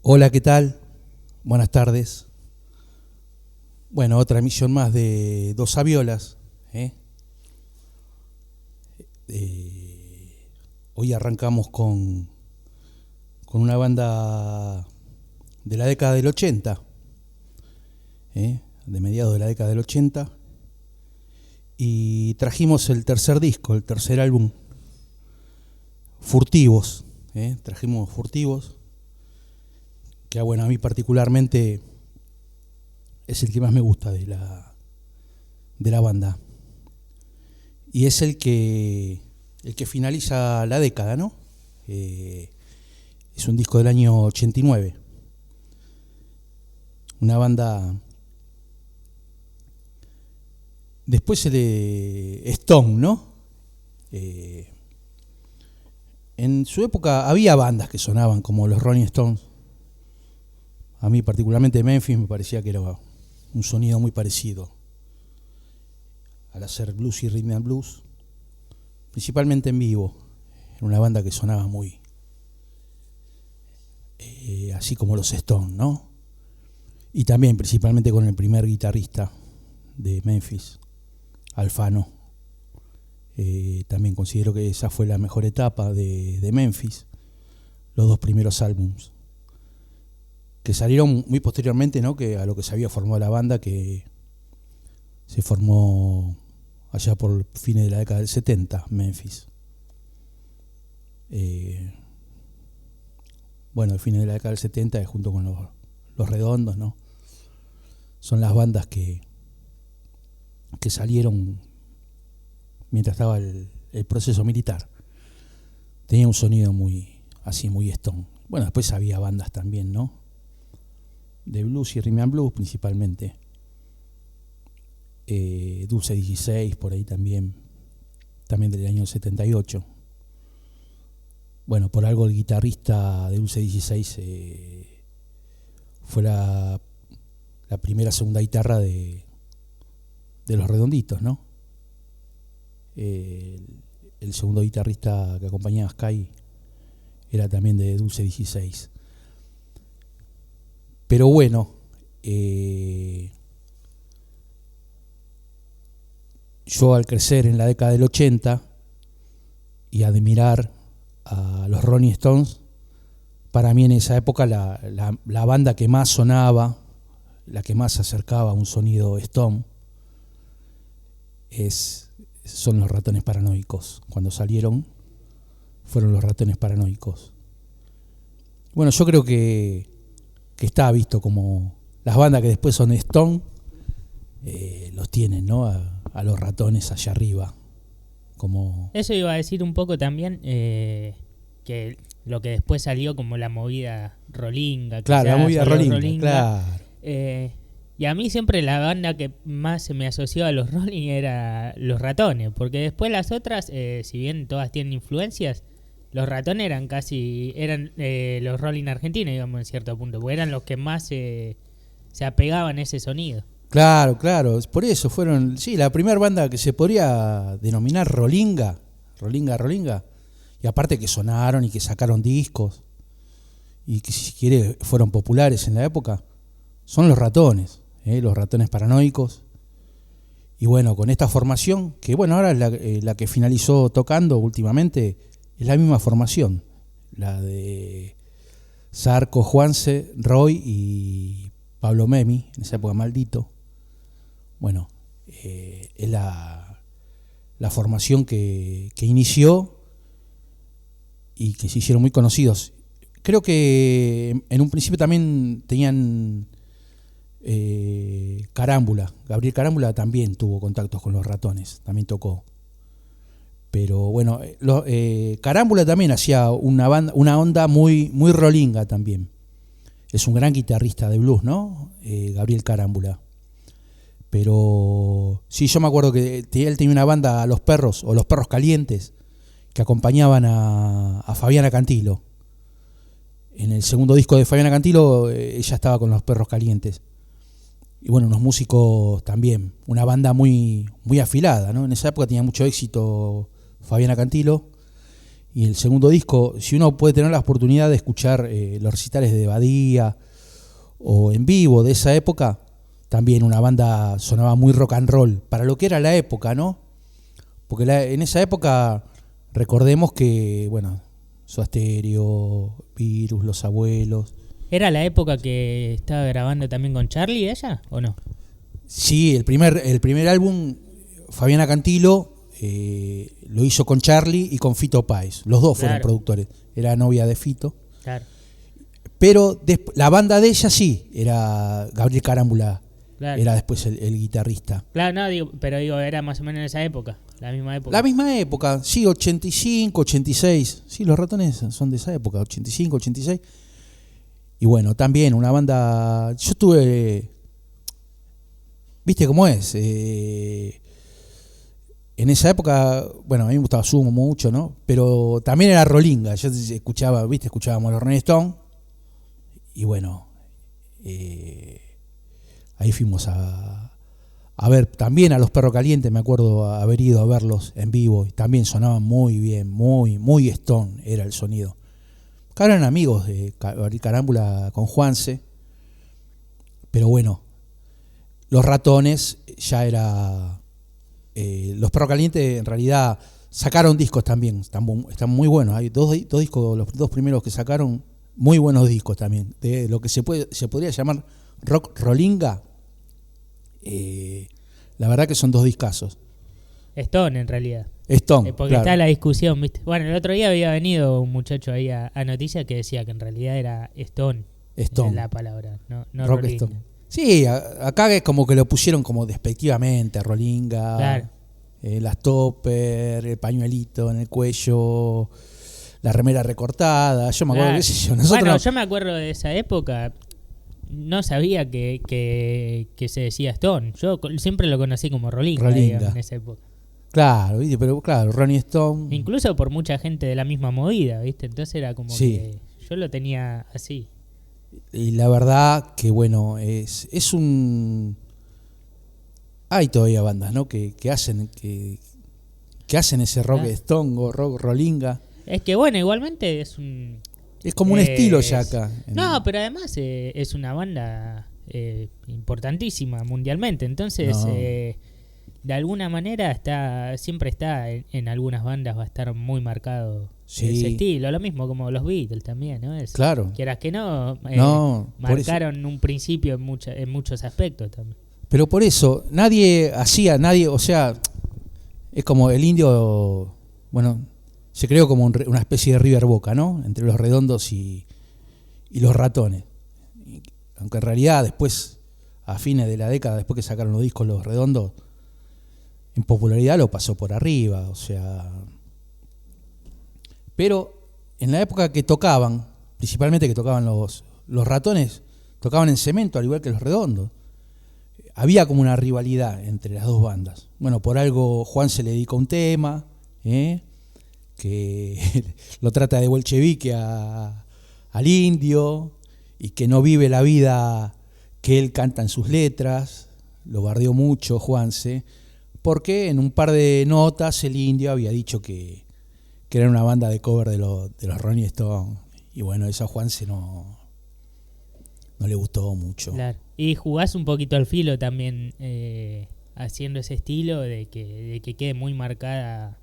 Hola, ¿qué tal? Buenas tardes. Bueno, otra emisión más de Dos Saviolas. ¿eh? Hoy arrancamos con una banda de la década del 80, de mediados de la década del 80, y trajimos el tercer disco, el tercer álbum, Furtivos. Trajimos Furtivos, que bueno, a mí particularmente es el que más me gusta de la banda. Y es el que finaliza la década, ¿no? Es un disco del año 89. Una banda. Después de Stone, ¿no? En su época había bandas que sonaban como los Rolling Stones. A mí particularmente Memphis me parecía que era un sonido muy parecido al hacer blues y rhythm and blues, principalmente en vivo. Era una banda que sonaba muy así como los Stones, ¿no? Y también principalmente con el primer guitarrista de Memphis, Alfano. También considero que esa fue la mejor etapa de Memphis, los dos primeros álbums, que salieron muy posteriormente, ¿no? Que a lo que se había formado la banda, que se formó allá por fines de la década del 70, Memphis. Bueno, el fines de la década del 70, junto con los Redondos, ¿no? Son las bandas que salieron mientras estaba el proceso militar. Tenía un sonido muy Stone. Bueno, después había bandas también, ¿no? De blues y rhythm and blues principalmente. Dulce 16 por ahí también del año 78. Bueno, por algo el guitarrista de Dulce 16 fue la segunda guitarra de los Redonditos, ¿no? El segundo guitarrista que acompañaba a Sky era también de Dulce 16. Pero bueno, yo al crecer en la década del 80 y admirar a los Rolling Stones, para mí en esa época la banda que más sonaba, la que más se acercaba a un sonido Stone, son los Ratones Paranoicos. Cuando salieron fueron los Ratones Paranoicos. Bueno, yo creo que está visto como las bandas que después son Stone, los tienen, ¿no? A los Ratones allá arriba. Como... Eso iba a decir un poco también, que lo que después salió como la movida Rollinga. Claro, la movida Rollinga, claro. Y a mí siempre la banda que más se me asoció a los Rolling era los Ratones, porque después las otras, si bien todas tienen influencias, los Ratones eran los Rolling argentinos, digamos, en cierto punto, porque eran los que más se apegaban a ese sonido. Claro, por eso fueron, sí, la primera banda que se podría denominar Rollinga, y aparte que sonaron y que sacaron discos, y que si quiere fueron populares en la época, son los Ratones, los Ratones Paranoicos. Y bueno, con esta formación, que bueno, ahora es la que finalizó tocando últimamente, es la misma formación, la de Zarco, Juanse, Roy y Pablo Memi, en esa época Maldito. Bueno, es la formación que inició y que se hicieron muy conocidos. Creo que en un principio también tenían Carámbula. Gabriel Carámbula también tuvo contactos con los Ratones, también tocó. Pero bueno, Carámbula también hacía una onda muy, muy rollinga también. Es un gran guitarrista de blues, ¿no? Gabriel Carámbula. Pero sí, yo me acuerdo que él tenía una banda, Los Perros, o Los Perros Calientes, que acompañaban a Fabiana Cantilo. En el segundo disco de Fabiana Cantilo, ella estaba con Los Perros Calientes. Y bueno, unos músicos también, una banda muy, muy afilada, ¿no? En esa época tenía mucho éxito Fabiana Cantilo, Y el segundo disco, si uno puede tener la oportunidad de escuchar los recitales de Badía o en vivo de esa época, también una banda sonaba muy rock and roll, para lo que era la época, ¿no? Porque en esa época, recordemos que, bueno, Soda Stereo, Virus, Los Abuelos. ¿Era la época que estaba grabando también con Charlie ella o no? Sí, el primer álbum, Fabiana Cantilo lo hizo con Charlie y con Fito Páez. Los dos fueron productores. Era novia de Fito. Claro. Pero la banda de ella sí, era Gabriel Carámbula. Claro. Era después el guitarrista. Claro, no, pero era más o menos en esa época, la misma época. La misma época, sí, 85, 86. Sí, los Ratones son de esa época, 85, 86. Y bueno, también una banda... Yo tuve... ¿Viste cómo es? En esa época, bueno, a mí me gustaba Sumo mucho, ¿no? Pero también era rolinga. Yo escuchaba, ¿viste? Escuchábamos los Rolling Stones. Y bueno, ahí fuimos a ver también a los Perros Calientes. Me acuerdo haber ido a verlos en vivo. Y también sonaban muy bien, muy Stone era el sonido. Acá eran amigos de Carámbula con Juanse. Pero bueno, los Ratones ya era... los Perros Calientes en realidad sacaron discos también, están muy buenos. Hay dos discos, los dos primeros que sacaron, muy buenos discos también. De lo que se podría llamar rock rolinga, la verdad que son dos discazos. Stone en realidad. Stone, porque claro. Está la discusión, ¿viste? Bueno, el otro día había venido un muchacho ahí a Noticias que decía que en realidad era Stone. La palabra, no rock rolinga. Stone. Sí, acá es como que lo pusieron como despectivamente, rolinga, claro. Las topper, el pañuelito en el cuello, la remera recortada. Yo me acuerdo, Claro. qué sé yo. Bueno, yo me acuerdo de esa época. No sabía que se decía Stone. Yo siempre lo conocí como rolinga. Digamos, en esa época. Claro, ¿viste? Pero claro, Ronnie Stone. Incluso por mucha gente de la misma movida, ¿viste? Entonces era como que yo lo tenía así. Y la verdad que bueno, es un... Hay todavía bandas, ¿no? que hacen ese rock Stone o rock rolinga. Es que bueno, igualmente es un... Es como un estilo ya acá. No, pero además es una banda importantísima mundialmente. Entonces, de alguna manera siempre está en algunas bandas, va a estar muy marcado ese estilo. Lo mismo como los Beatles también, ¿no? Claro. Quieras que no, marcaron un principio en muchos aspectos también. Pero por eso, nadie, o sea, es como el Indio, bueno, se creó como una especie de River Boca, ¿no? Entre los Redondos y los Ratones. Aunque en realidad después, a fines de la década, después que sacaron los discos los Redondos, en popularidad lo pasó por arriba, o sea... Pero en la época que tocaban, principalmente que tocaban los Ratones, tocaban en Cemento, al igual que los Redondos. Había como una rivalidad entre las dos bandas. Bueno, por algo Juan se le dedicó un tema, que lo trata de bolchevique al Indio, y que no vive la vida que él canta en sus letras. Lo bardeó mucho Juanse, porque en un par de notas el Indio había dicho que era una banda de cover de los Rolling Stones. Y bueno, eso a Juanse no le gustó mucho. Claro. Y jugás un poquito al filo también, haciendo ese estilo de que quede muy marcada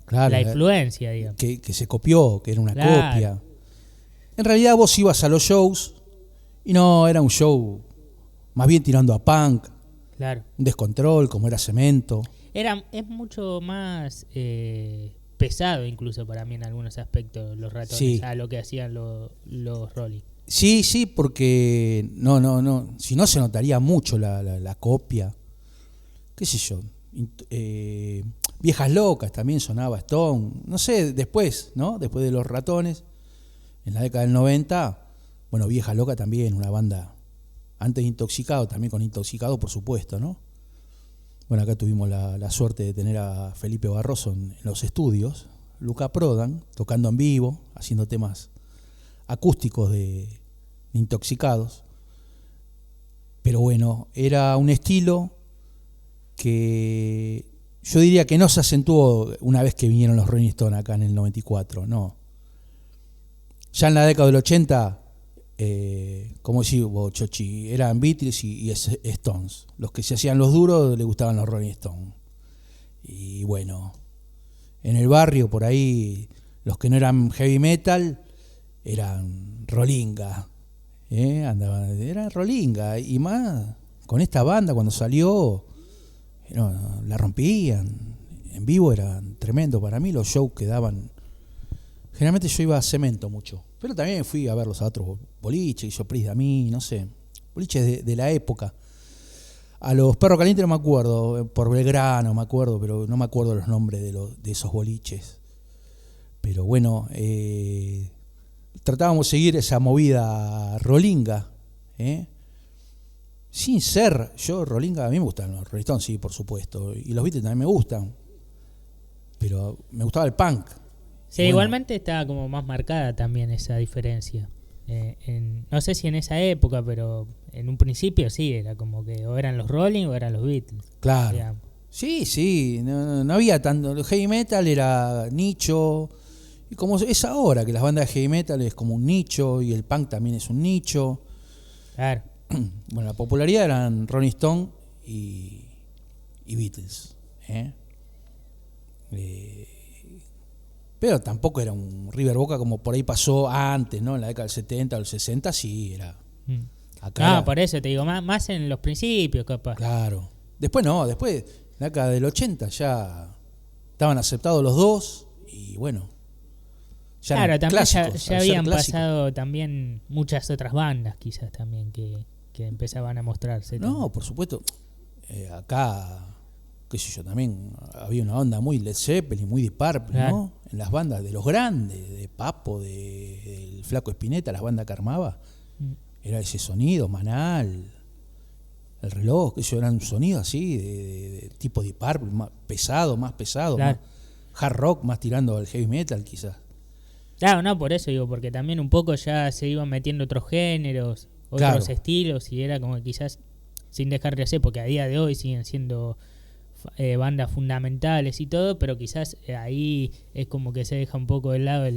la influencia, digamos. Que se copió, que era una copia. En realidad vos ibas a los shows y no era un show más bien tirando a punk. Claro. Un descontrol, como era Cemento. Es mucho más pesado incluso para mí en algunos aspectos los Ratones a lo que hacían los Rolling. Sí, porque no, si no se notaría mucho la copia. Qué sé yo. Viejas Locas también sonaba Stone. No sé, después de los Ratones, en la década del 90, bueno, Viejas Locas también, una banda antes de Intoxicado, también con Intoxicado, por supuesto, ¿no? Bueno, acá tuvimos la suerte de tener a Felipe Barroso en los estudios, Luca Prodan, tocando en vivo, haciendo temas acústicos de Intoxicados. Pero bueno, era un estilo que yo diría que no se acentuó una vez que vinieron los Rolling Stones acá en el 94, no. Ya en la década del 80, como decís vos, Chochi, eran Beatles y Stones. Los que se hacían los duros les gustaban los Rolling Stones. Y bueno, en el barrio por ahí, los que no eran heavy metal eran Rolinga. Era Rolinga. Y más con esta banda cuando salió, la rompían. En vivo eran tremendo para mí los shows que daban. Generalmente yo iba a Cemento mucho, pero también fui a verlos a otros boliches, Sopris de a mí, no sé, boliches de la época. A los Perros Calientes no me acuerdo, por Belgrano me acuerdo, pero no me acuerdo los nombres de esos boliches. Pero bueno, tratábamos de seguir esa movida rolinga, sin ser, yo rolinga, a mí me gustan los Rolling Stones, sí, por supuesto, y los Beatles también me gustan, pero me gustaba el punk. Sí, bueno, igualmente estaba como más marcada también esa diferencia. No sé si en esa época, pero en un principio sí, era como que o eran los Rolling o eran los Beatles. Claro. Digamos. Sí, no había tanto. El heavy metal era nicho, y como es ahora, que las bandas de heavy metal es como un nicho, y el punk también es un nicho. Claro. Bueno, la popularidad eran Rolling Stone y Beatles. Pero tampoco era un River Boca como por ahí pasó antes, ¿no? En la década del 70 o del 60 sí era. Acá no, por eso te digo, más en los principios, capaz. Claro. Después no, después, en la década del 80 ya estaban aceptados los dos y bueno. Ya claro, también clásicos, ya habían pasado también muchas otras bandas, quizás también, que empezaban a mostrarse. No, también. Por supuesto. Acá, qué sé yo, también había una onda muy Led Zeppelin, muy Deep Purple, claro, ¿no? En las bandas de los grandes, de Papo, del Flaco Spinetta, las bandas que armaba, era ese sonido, Manal, el reloj, que eso eran sonidos así, de tipo Deep Purple, más pesado, claro, más hard rock, más tirando al heavy metal quizás. Claro, no, por eso digo, porque también un poco ya se iban metiendo otros géneros, otros estilos, y era como que quizás sin dejar de hacer, porque a día de hoy siguen siendo bandas fundamentales y todo, pero quizás ahí es como que se deja un poco de lado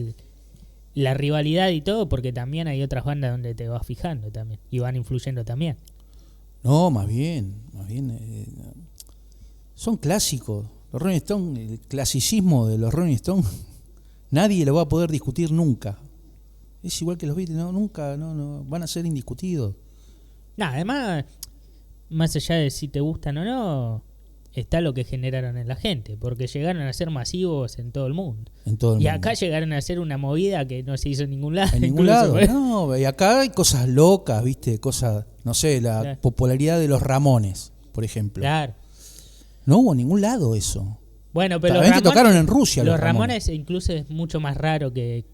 la rivalidad y todo, porque también hay otras bandas donde te vas fijando también y van influyendo también. No, más bien son clásicos. Los Rolling Stones, el clasicismo de los Rolling Stones, nadie lo va a poder discutir nunca. Es igual que los Beatles, nunca van a ser indiscutidos. Nada, además, más allá de si te gustan o no, está lo que generaron en la gente, porque llegaron a ser masivos en todo el mundo. Y acá llegaron a ser una movida que no se hizo en ningún lado. En ningún lado, no. Y acá hay cosas locas, ¿viste? Cosas, no sé, la popularidad de los Ramones, por ejemplo. Claro. No hubo en ningún lado eso. Bueno, pero los Ramones tocaron en Rusia. Los Ramones incluso es mucho más raro que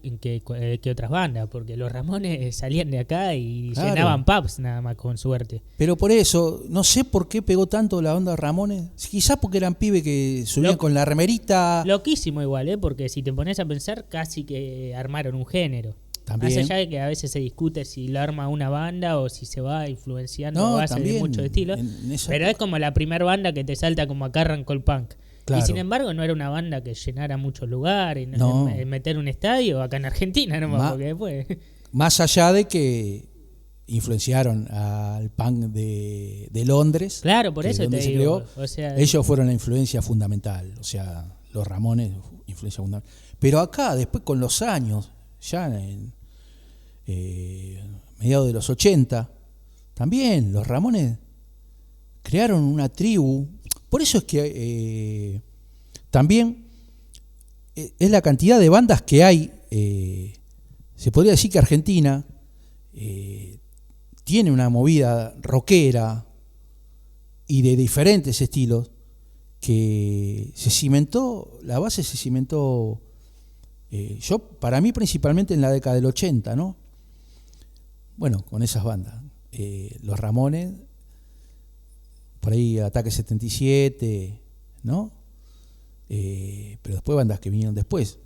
otras bandas, porque los Ramones salían de acá y llenaban pubs nada más, con suerte. Pero por eso, no sé por qué pegó tanto la onda de Ramones. Quizás porque eran pibes que subían con la remerita. Loquísimo igual, porque si te pones a pensar, casi que armaron un género. También. Más allá de que a veces se discute si lo arma una banda o si se va influenciando a base de muchos estilos. Pero es como la primera banda que te salta como acá arrancó el punk. Claro. Y sin embargo no era una banda que llenara muchos lugares, meter un estadio acá en Argentina nomás, porque después... Más allá de que influenciaron al punk de Londres. Claro, por eso te digo. O sea, ellos fueron la influencia fundamental, o sea, los Ramones, influencia fundamental. Pero acá, después con los años, ya en mediados de los 80, también los Ramones crearon una tribu. Por eso es que también es la cantidad de bandas que hay. Se podría decir que Argentina tiene una movida rockera y de diferentes estilos que se cimentó, la base se cimentó, para mí principalmente en la década del 80, ¿no? Bueno, con esas bandas. Los Ramones, por ahí Ataque 77, ¿no? Pero después bandas que vinieron después.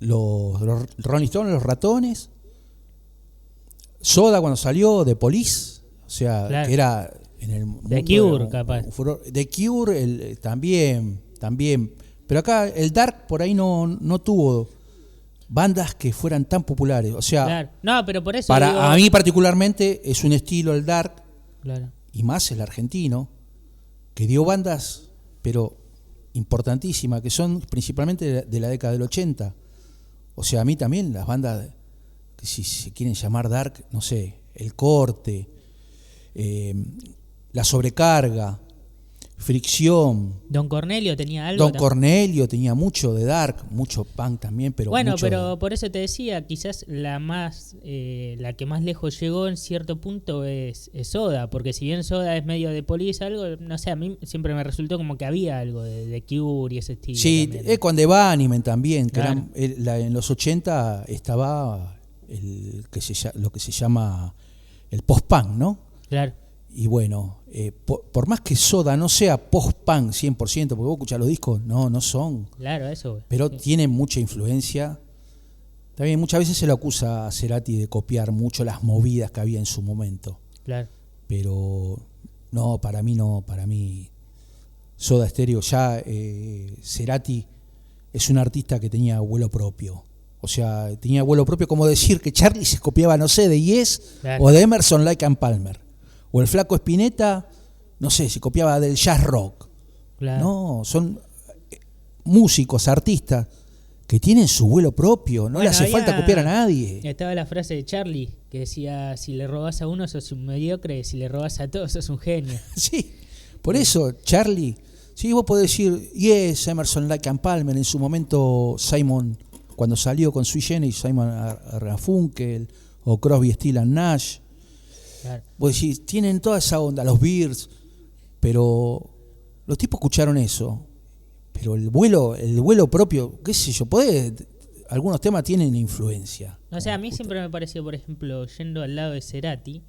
Los Rolling Stones, los Ratones, Soda cuando salió, The Police, o sea, claro, que era en el mundo The Cure, capaz. The Cure también. Pero acá el dark por ahí no tuvo bandas que fueran tan populares. O sea, claro. No, pero por eso a mí particularmente es un estilo el dark, claro. y más el argentino, que dio bandas, pero importantísimas, que son principalmente de la década del 80. O sea, a mí también las bandas, que si se quieren llamar dark, no sé, El Corte, La Sobrecarga, Fricción. Don Cornelio tenía algo. Don Cornelio tenía mucho de dark, mucho punk también, pero bueno, mucho pero por eso te decía, quizás la que más lejos llegó en cierto punto es Soda, porque si bien Soda es medio de Police, algo, no sé, a mí siempre me resultó como que había algo de Cure y ese estilo. Sí, también. con The Bunnymen también, que claro. en los 80 estaba lo que se llama el post-punk, ¿no? Claro. Y bueno, por más que Soda no sea post-punk 100%, porque vos escuchás los discos, no son. Claro, eso. Pero sí. tienen mucha influencia. También muchas veces se le acusa a Cerati de copiar mucho las movidas que había en su momento. Claro. Pero para mí Soda Stereo ya, Cerati es un artista que tenía vuelo propio. O sea, tenía vuelo propio, como decir que Charlie se copiaba, no sé, de Yes, claro, o de Emerson, Lake and Palmer. O el Flaco Spinetta, no sé, se copiaba del jazz rock. Claro. No, son músicos, artistas que tienen su vuelo propio, no le hace falta copiar a nadie. Estaba la frase de Charlie que decía: si le robás a uno sos un mediocre, si le robás a todos sos un genio. Sí, por eso Charlie, sí, vos podés decir Yes, Emerson, Lake and Palmer, en su momento Simon, cuando salió con Sui Generis, Simon Garfunkel, o Crosby, Stills and Nash. Claro. Vos decís, tienen toda esa onda, los Bears, pero los tipos escucharon eso. Pero el vuelo propio, qué sé yo, algunos temas tienen influencia. O sea, a mí siempre me pareció, por ejemplo, yendo al lado de Cerati,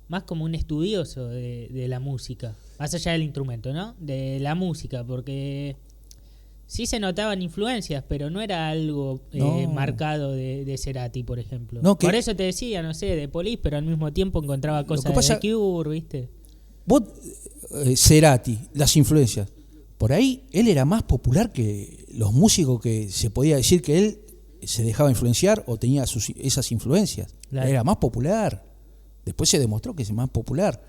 más como un estudioso de la música, más allá del instrumento, ¿no? De la música, porque sí se notaban influencias, pero no era algo marcado de Cerati, por ejemplo. No, por eso te decía, no sé, de Police, pero al mismo tiempo encontraba cosas de Cure, ¿viste? Vos, Cerati, las influencias. Por ahí, él era más popular que los músicos que se podía decir que él se dejaba influenciar o tenía esas influencias. Claro. Era más popular. Después se demostró que es más popular.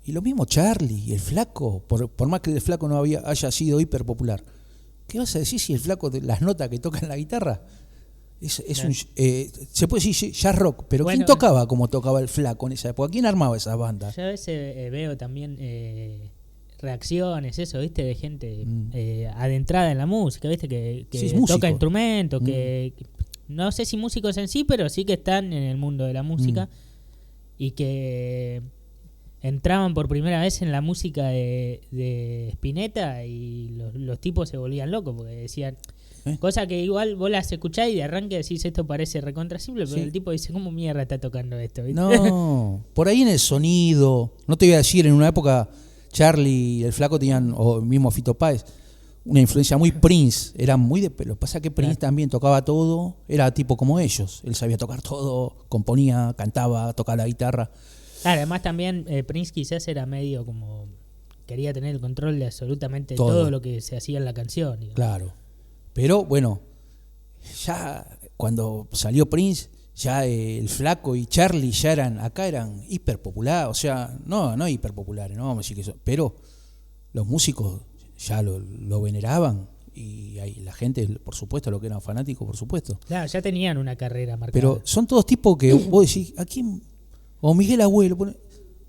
Y lo mismo Charlie y el Flaco, por más que el Flaco no haya sido hiper popular. ¿Qué vas a decir si el Flaco, las notas que toca en la guitarra, claro, se puede decir jazz rock, pero bueno, ¿quién tocaba como tocaba el Flaco en esa época? ¿Quién armaba esas bandas? Yo a veces veo también reacciones, eso, ¿viste? De gente adentrada en la música, ¿viste? Que sí, toca instrumentos, que no sé si músicos en sí, pero sí que están en el mundo de la música y que entraban por primera vez en la música de Spinetta y los tipos se volvían locos porque decían cosa que igual vos las escuchás y de arranque decís esto parece recontra simple, pero sí, el tipo dice ¿cómo mierda está tocando esto? ¿Viste? No, por ahí en el sonido, no te voy a decir, en una época Charlie y el Flaco tenían, o mismo Fito Páez, una influencia muy Prince, eran muy de pelo. Lo que pasa es que Prince también tocaba todo, era tipo como ellos, él sabía tocar todo, componía, cantaba, tocaba la guitarra. Claro, además también Prince quizás era medio como quería tener el control de absolutamente todo lo que se hacía en la canción, digamos. Claro, pero bueno, ya cuando salió Prince, ya el Flaco y Charlie ya eran hiper populares, o sea, no hiper populares, no vamos a decir que eso, pero los músicos ya lo veneraban y ahí la gente, por supuesto, los que eran fanáticos, por supuesto. Claro, ya tenían una carrera marcada. Pero son todos tipos que vos decís, ¿a quién? O Miguel Abuelo,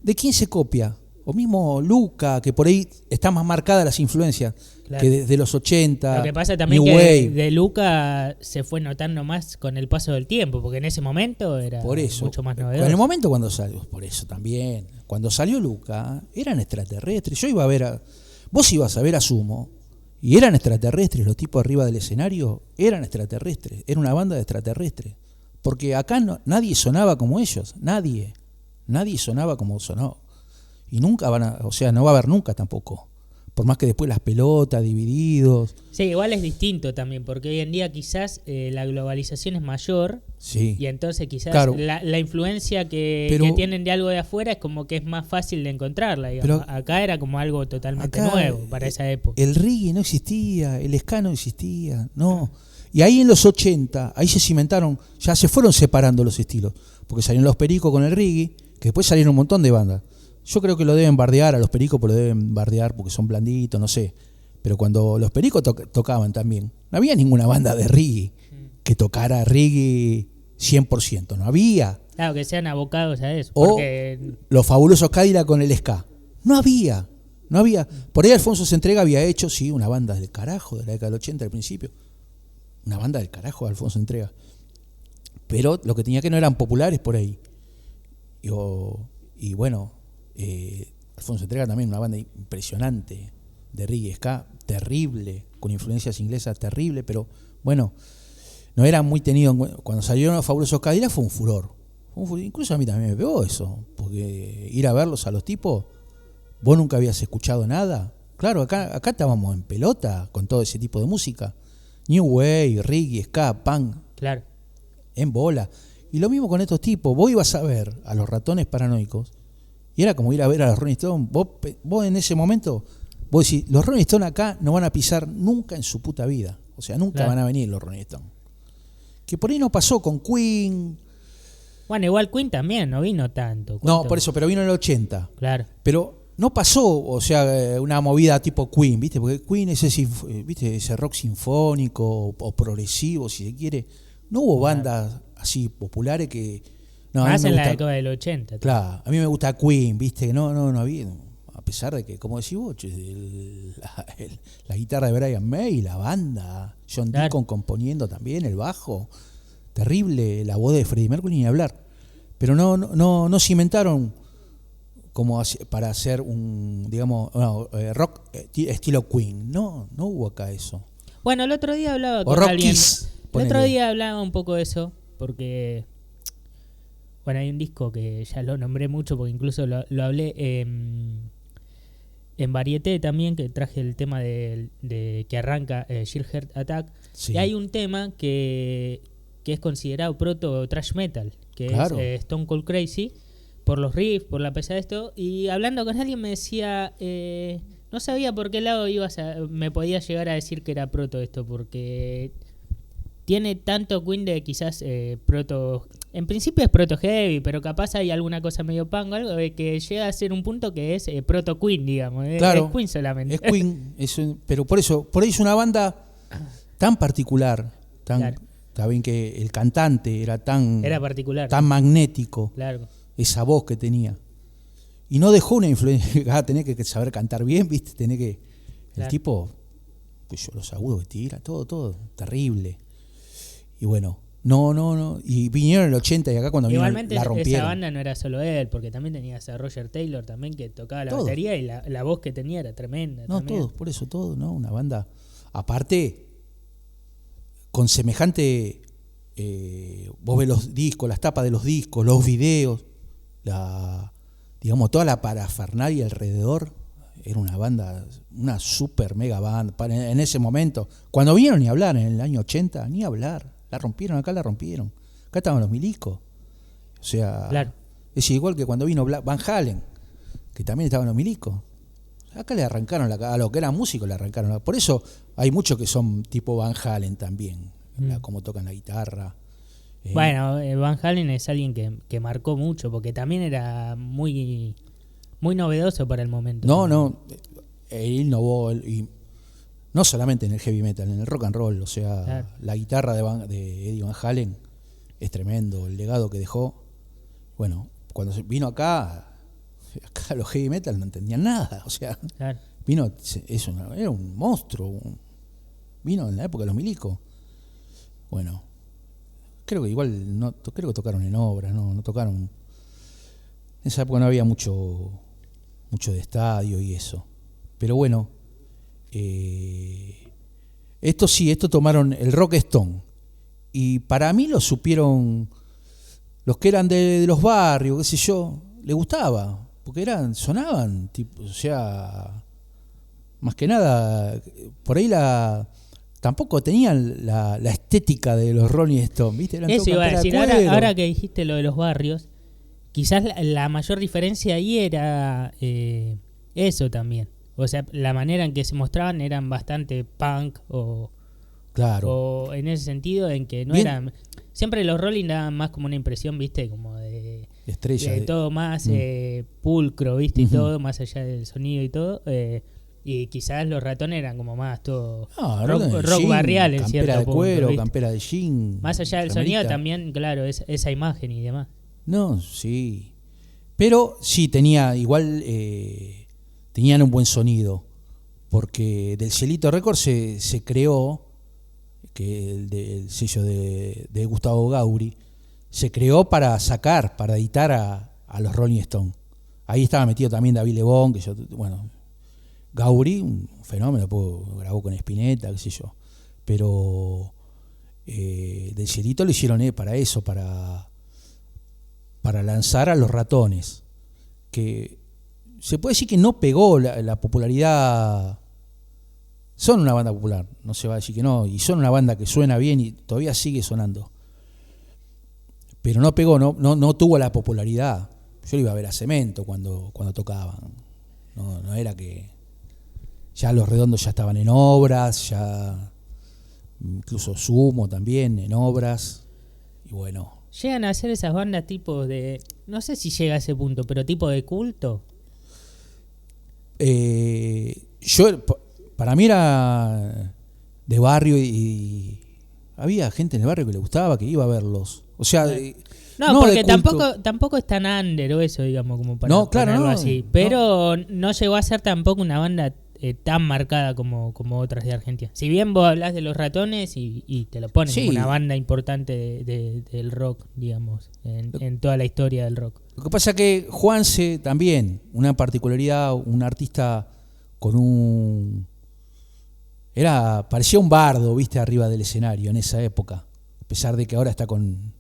¿de quién se copia? O mismo Luca, que por ahí está más marcada las influencias, claro, que desde los 80. Lo que pasa también New Wave. De Luca se fue notando más con el paso del tiempo, porque en ese momento era mucho más novedoso. En el momento cuando salió, por eso también, cuando salió Luca, eran extraterrestres. Vos ibas a ver a Sumo, y eran extraterrestres, los tipos arriba del escenario eran extraterrestres, era una banda de extraterrestres. Porque acá nadie sonaba como ellos, nadie sonaba como sonó. Y nunca no va a haber nunca tampoco. por más que después las pelotas, Divididos. Sí, igual es distinto también, porque hoy en día quizás la globalización es mayor, Sí. y entonces quizás Claro. la influencia que tienen de algo de afuera es como que es más fácil de encontrarla, digamos. Pero acá era como algo totalmente acá, nuevo para esa época. El reggae no existía, el ska no existía, no. Y ahí en los 80, ahí se cimentaron, ya se fueron separando los estilos, porque salieron los Pericos con el reggae, que después salieron un montón de bandas. Yo creo que lo deben bardear a los Pericos, pero lo deben bardear porque son blanditos, no sé. Pero cuando los Pericos tocaban también, no había ninguna banda de reggae que tocara reggae 100%, no había. Claro, que sean abocados a eso. O Porque los Fabulosos Cadillacs con el ska. No había. Por ahí Alfonso Sentrega había hecho, sí, una banda del carajo de la década del 80 al principio. Una banda del carajo de Alfonso Sentrega. Pero lo que tenía que no eran populares por ahí. Y bueno, Alfonso Sentrega también, una banda impresionante de reggae ska, terrible, con influencias inglesas, terrible, pero bueno, no era muy tenido en cuenta. Cuando salieron los Fabulosos Cadillacs fue un furor. Incluso a mí también me pegó eso, porque ir a verlos a los tipos, vos nunca habías escuchado nada. Claro, acá estábamos en pelota con todo ese tipo de música. New Wave, reggae, ska, punk, claro. en bola. Y lo mismo con estos tipos. Vos ibas a ver a los Ratones Paranoicos y era como ir a ver a los Rolling Stones. Vos en ese momento, vos decís, los Rolling Stones acá no van a pisar nunca en su puta vida. O sea, nunca van a venir los Rolling Stones. Que por ahí no pasó con Queen. Bueno, igual Queen también no vino tanto. No, por eso, pero vino en el 80. Claro. Pero no pasó, o sea, una movida tipo Queen, ¿viste? Porque Queen es ese rock sinfónico o progresivo, si se quiere. No hubo bandas así populares que... No, más en la gusta, década del 80. Claro, a mí me gusta Queen, ¿viste? No había... A pesar de que, como decís vos, la guitarra de Brian May, la banda, John Deacon componiendo también, el bajo, terrible, la voz de Freddie Mercury ni hablar. Pero no cimentaron como para hacer un, digamos, rock estilo Queen. No hubo acá eso. Bueno, el otro día hablaba con alguien. El otro día hablaba un poco de eso, porque bueno, hay un disco que ya lo nombré mucho, porque incluso lo hablé en Varieté también, que traje el tema de que arranca Sheer Heart Attack. Sí. Y hay un tema que es considerado proto thrash metal, que es Stone Cold Crazy, por los riffs, por la pesada de esto. Y hablando con alguien me decía, no sabía por qué lado me podía llegar a decir que era proto esto, porque tiene tanto Queen de quizás proto... En principio es proto heavy, pero capaz hay alguna cosa medio punk, algo de que llega a ser un punto que es proto Queen, digamos. Claro, es Queen solamente. Es Queen, pero por ahí es una banda tan particular, está bien que el cantante era particular, tan magnético, claro. Esa voz que tenía. Y no dejó una influencia, tenés que saber cantar bien, ¿viste? Tenés que... Claro. El tipo, pues los agudos que tira, todo, terrible. Y bueno, no. Y vinieron en el 80 y acá cuando igualmente vinieron la rompieron. Esa banda no era solo él, porque también tenías a Roger Taylor también que tocaba la batería y la voz que tenía era tremenda. No, todos, por eso todo, ¿no? Una banda, aparte, con semejante... vos ves los discos, las tapas de los discos, los videos, digamos, toda la parafernalia alrededor. Era una banda, una super mega banda en ese momento. Cuando vinieron ni hablar, en el año 80, ni hablar. La rompieron. Acá estaban los milicos. O sea, claro. Es igual que cuando vino Van Halen, que también estaban los milicos. Acá le arrancaron a lo que eran músicos, le arrancaron. Por eso hay muchos que son tipo Van Halen también, como tocan la guitarra. Bueno, Van Halen es alguien que marcó mucho, porque también era muy, muy novedoso para el momento. No, él innovó, y no solamente en el heavy metal, en el rock and roll. O sea, claro. La guitarra de Eddie Van Halen es tremendo, el legado que dejó. Bueno, cuando vino acá los heavy metal no entendían nada. O sea, claro. Era un monstruo. Vino en la época de los milicos. Bueno, creo que igual creo que tocaron en obras, no tocaron. En esa época no había mucho de estadio y eso. Pero bueno, esto tomaron el rock stone. Y para mí lo supieron los que eran de los barrios, qué sé yo, les gustaba, porque sonaban tipo, o sea, Más que nada, por ahí tampoco tenían la estética de los Rolling Stones, ¿viste? Eran Eso todo iba a campera de decir, cuero. ahora que dijiste lo de los barrios, quizás la mayor diferencia ahí era eso también. O sea, la manera en que se mostraban eran bastante punk Claro. o en ese sentido en que no Bien. eran... Siempre los Rolling daban más como una impresión, ¿viste? Como de Estrella. todo más pulcro, ¿viste? Y Ujú. todo, más allá del sonido y todo. Y quizás los Ratones eran como más todo No, rock jean, barrial en campera cierto de punto, cuero, ¿viste? campera de jean. Más allá del remerita. sonido también, claro, esa imagen y demás. No, sí. Pero sí, igual tenían un buen sonido. Porque del Cielito Records se creó, que el sello de Gustavo Gauri, se creó para editar a los Rolling Stones. Ahí estaba metido también David Lebón, Gauri, un fenómeno, grabó con Spinetta, qué sé yo. Pero del Cielito lo hicieron para eso, para lanzar a los Ratones. Que se puede decir que no pegó la popularidad. Son una banda popular, no se va a decir que no, y son una banda que suena bien y todavía sigue sonando. Pero no pegó, no tuvo la popularidad. Yo lo iba a ver a Cemento cuando tocaban. No era que ya Los Redondos ya estaban en obras, ya incluso Sumo también en obras. Y bueno. Llegan a hacer esas bandas tipo de... No sé si llega a ese punto, pero tipo de culto. Para mí era de barrio y había gente en el barrio que le gustaba, que iba a verlos. O sea, no porque de culto. tampoco es tan under o eso, digamos, como para No, claro, ponerlo no, así. Pero no llegó a ser tampoco una banda tan marcada como otras de Argentina. Si bien vos hablás de los Ratones y te lo ponen Sí. como una banda importante del rock, digamos, en toda la historia del rock. Lo que pasa es que Juanse también, una particularidad, un artista con parecía un bardo, viste, arriba del escenario en esa época. A pesar de que ahora está con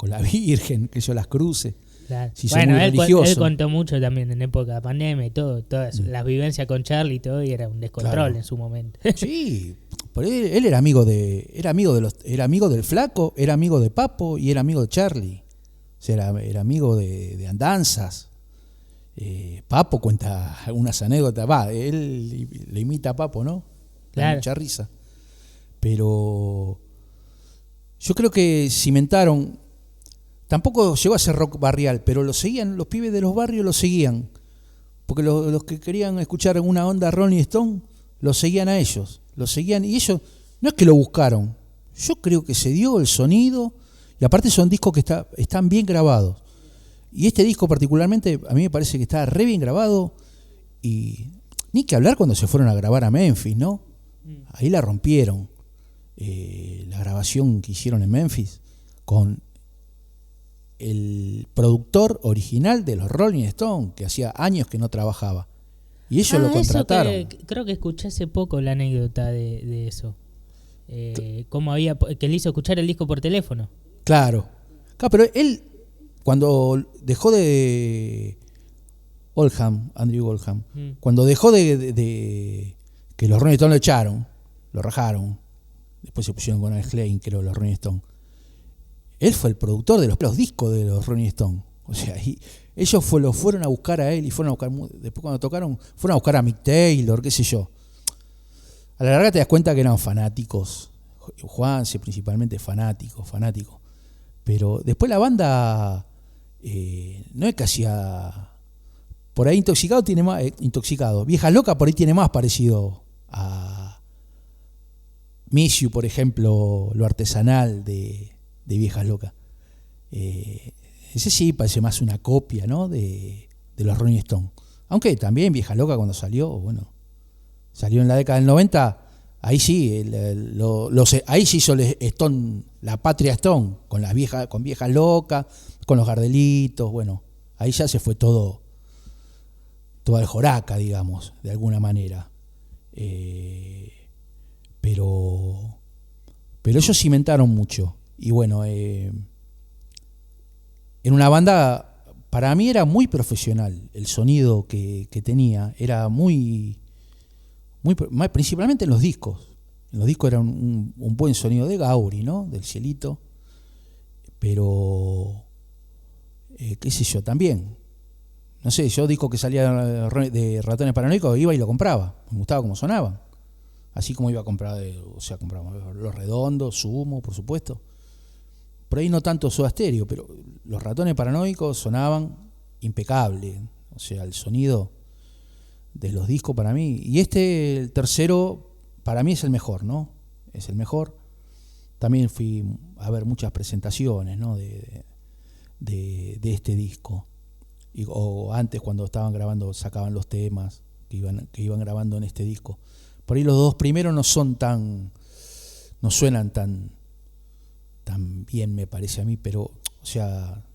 la Virgen, que yo las cruce. Claro. Sí, soy Bueno, muy él religioso. contó mucho también en época de pandemia y todo, todas las vivencias con Charlie y todo, y era un descontrol Claro. en su momento. Sí, pero él era amigo era amigo del Flaco, era amigo de Papo y era amigo de Charlie. O sea, era amigo de andanzas. Papo cuenta algunas anécdotas, él le imita a Papo, ¿no? Da Claro. mucha risa. Pero yo creo que cimentaron, tampoco llegó a ser rock barrial, pero lo seguían, los pibes de los barrios lo seguían. Porque los que querían escuchar una onda Rolling Stone, los seguían a ellos. Los seguían, y ellos no es que lo buscaron. Yo creo que se dio el sonido, y aparte son discos que están bien grabados. Y este disco particularmente, a mí me parece que está re bien grabado, y ni que hablar cuando se fueron a grabar a Memphis, ¿no? Ahí la rompieron. La grabación que hicieron en Memphis con el productor original de los Rolling Stones, que hacía años que no trabajaba. Y ellos lo contrataron. Eso creo que escuché hace poco la anécdota de eso. Cómo que le hizo escuchar el disco por teléfono. Claro, pero él, cuando dejó de Andrew Oldham, cuando dejó de que los Rolling Stones lo echaron, lo rajaron, después se pusieron con Al Klein, creo, los Rolling Stones, él fue el productor de los discos de los Rolling Stones. O sea, ellos lo fueron a buscar a él y fueron a buscar, después cuando tocaron, fueron a buscar a Mick Taylor, qué sé yo. A la larga te das cuenta que eran fanáticos, Juanse principalmente fanático. Pero después la banda no es que hacía... Por ahí Intoxicado tiene más... Intoxicado. Viejas Locas por ahí tiene más parecido a Miss You, por ejemplo, lo artesanal de Viejas Locas. Ese sí parece más una copia, ¿no? de los Rolling Stones. Aunque también Viejas Locas cuando salió en la década del 90... Ahí sí, ahí se hizo el Stone, la Patria Stone, con Viejas Locas, con los Gardelitos, bueno, ahí ya se fue todo al joraca, digamos, de alguna manera. Pero ellos cimentaron mucho. Y bueno, en una banda, para mí era muy profesional el sonido que tenía, era muy principalmente en los discos. En los discos era un buen sonido de Gauri, ¿no? Del Cielito. Pero, qué sé yo, también. No sé, yo disco que salía de Ratones Paranoicos iba y lo compraba. Me gustaba cómo sonaban. Así como iba a comprar, compraba Los Redondos, Sumo, por supuesto. Por ahí no tanto Soda Stereo, pero los Ratones Paranoicos sonaban impecable. O sea, el sonido de los discos para mí. Y el tercero, para mí es el mejor, ¿no? Es el mejor. También fui a ver muchas presentaciones, ¿no? de este disco. O antes, cuando estaban grabando, sacaban los temas que iban grabando en este disco. Por ahí los dos primeros no suenan tan bien, me parece a mí, pero, o sea,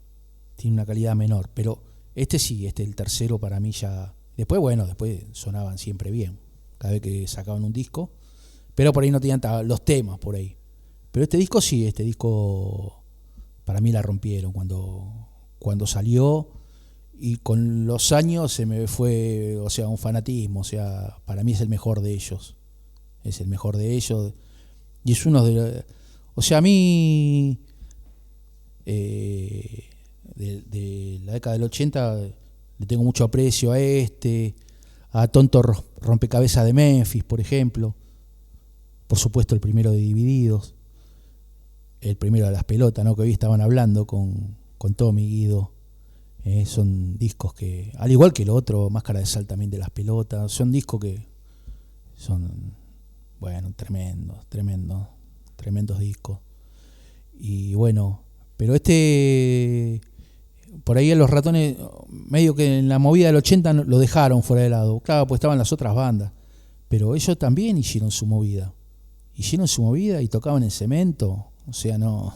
tiene una calidad menor. Pero sí, el tercero para mí ya. Después sonaban siempre bien, cada vez que sacaban un disco, pero por ahí no tenían los temas por ahí. Pero este disco para mí la rompieron cuando salió, y con los años se me fue, o sea, un fanatismo. O sea, para mí es el mejor de ellos. Es el mejor de ellos. Y es uno de... O sea, a mí, de la década del 80, le tengo mucho aprecio a Tonto Rompecabezas de Memphis, por ejemplo. Por supuesto, el primero de Divididos. El primero de Las Pelotas, ¿no? Que hoy estaban hablando con Tommy y Guido. Son discos que, al igual que el otro, Máscara de Sal también de Las Pelotas, son discos que son, bueno, tremendos discos. Y bueno, pero por ahí a los Ratones, medio que en la movida del 80 lo dejaron fuera de lado. Claro, pues estaban las otras bandas, pero ellos también hicieron su movida y tocaban en Cemento. O sea, no...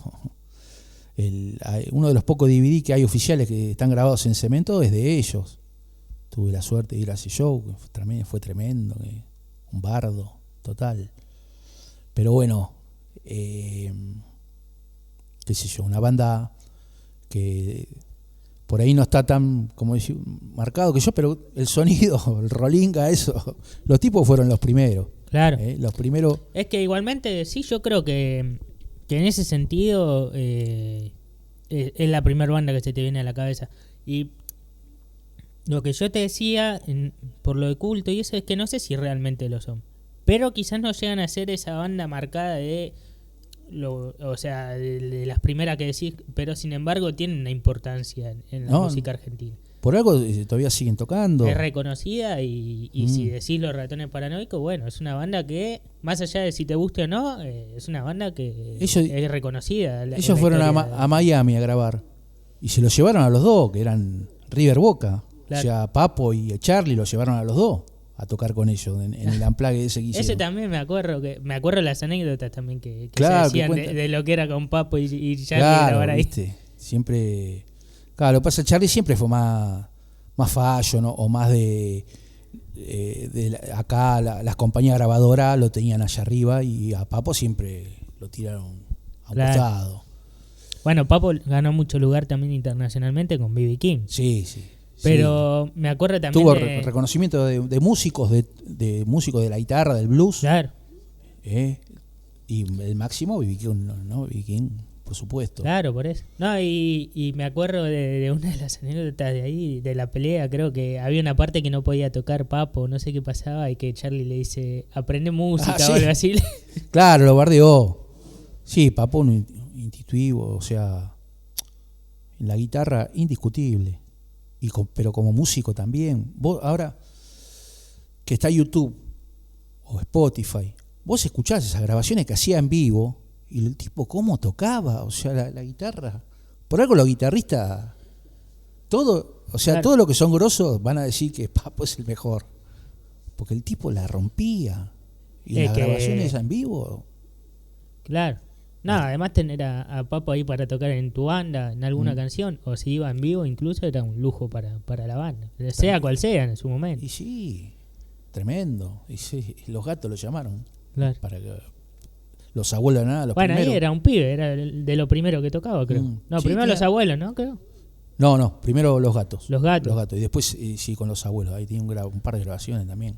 uno de los pocos DVD que hay oficiales que están grabados en Cemento es de ellos. Tuve la suerte de ir a ese show, fue tremendo, un bardo total. Pero bueno, qué sé yo, una banda que por ahí no está tan, como decir, marcado que yo, pero el sonido, el Rolinga, eso, los tipos fueron los primeros. Claro. Los primeros. Es que igualmente, sí, yo creo que en ese sentido es la primera banda que se te viene a la cabeza. Y lo que yo te decía por lo de Culto y eso, es que no sé si realmente lo son, pero quizás no llegan a ser esa banda marcada de las primeras que decís, pero sin embargo tienen una importancia en la música argentina. Por algo todavía siguen tocando. Es reconocida y si decís Los Ratones Paranoicos, bueno, es una banda que, más allá de si te guste o no, es una banda que es reconocida. Ellos fueron a Miami a grabar y se los llevaron a los dos, que eran River Boca. Claro. O sea, Papo y Charlie los llevaron a los dos a tocar con ellos en el amplague ese que hicieron. Ese también me acuerdo las anécdotas también que claro, se decían de lo que era con Papo y Charlie, claro, grabar ahí. ¿Viste? Siempre... Claro, lo que pasa, Charlie siempre fue más fallo, ¿no? O más de acá las compañías grabadoras lo tenían allá arriba y a Papo siempre lo tiraron a un costado. Bueno, Papo ganó mucho lugar también internacionalmente con B.B. King. Sí. Pero me acuerdo también tuvo reconocimiento de músicos, de músicos de la guitarra, del blues. Claro. Y el máximo B.B. King, ¿no? B.B. King, por supuesto. Claro, por eso. No, y me acuerdo de una de las anécdotas de ahí, de la pelea. Creo que había una parte que no podía tocar Papo, no sé qué pasaba, y que Charlie le dice, aprende música o algo así. Claro, lo bardeó. Sí, Papo un intuitivo, o sea, en la guitarra indiscutible. Pero como músico también. Vos ahora que está YouTube o Spotify, vos escuchás esas grabaciones que hacía en vivo y el tipo cómo tocaba, o sea, la guitarra. Por algo los guitarristas, todo, o sea, claro, todo lo que son grosos van a decir que Papo es el mejor, porque el tipo la rompía. Y las grabaciones en vivo. Claro. No, además tener a Papo ahí para tocar en tu banda, en alguna canción, o si iba en vivo incluso, era un lujo para la banda, sea cual sea en su momento. Y sí, tremendo. Y sí, los Gatos lo llamaron. Claro. Para que los abuelos, nada, los bueno, primeros. Ahí era un pibe, era de lo primero que tocaba, creo. No, sí, primero los abuelos, ¿no? Creo. No, primero los Gatos. Los Gatos. Y después sí, con los abuelos. Ahí tiene un par de grabaciones también.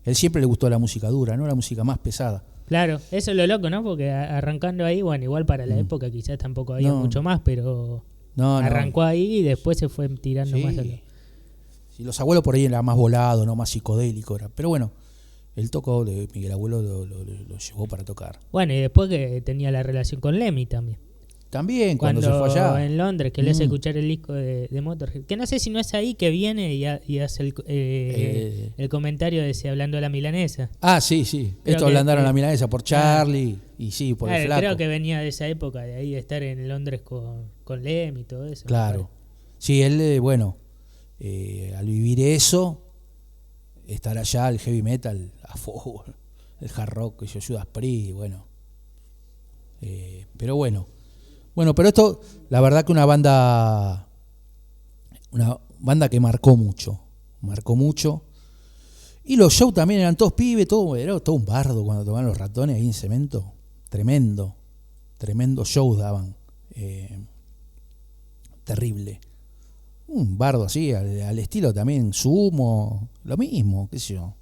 Él siempre le gustó la música dura, no la música más pesada. Claro, eso es lo loco, ¿no? Porque arrancando ahí, bueno, igual para la época quizás tampoco había mucho más, pero arrancó ahí y después se fue tirando más a lo... Sí, los abuelos por ahí era más volado, no más psicodélico era. Pero bueno, el toco de Miguel Abuelo lo llevó para tocar. Bueno, y después que tenía la relación con Lemmy también. También, cuando se fue allá. En Londres, que le hace escuchar el disco de Motorhead. Que no sé si no es ahí que viene y hace el comentario de ese hablando de la milanesa. Ah, sí. Esto ablandaron la milanesa por Charlie y sí, por el flaco. Creo que venía de esa época, de ahí de estar en Londres con Lemmy y todo eso. Claro. Sí, él, al vivir eso, estar allá, el heavy metal, a full, el hard rock, Judas Priest, bueno. Pero bueno. Bueno, pero esto, la verdad que una banda que marcó mucho. Y los shows también eran todos pibes, era todo un bardo cuando tocaban Los Ratones ahí en Cemento. Tremendo shows daban. Terrible. Un bardo así, al estilo también, Sumo, lo mismo, qué sé yo.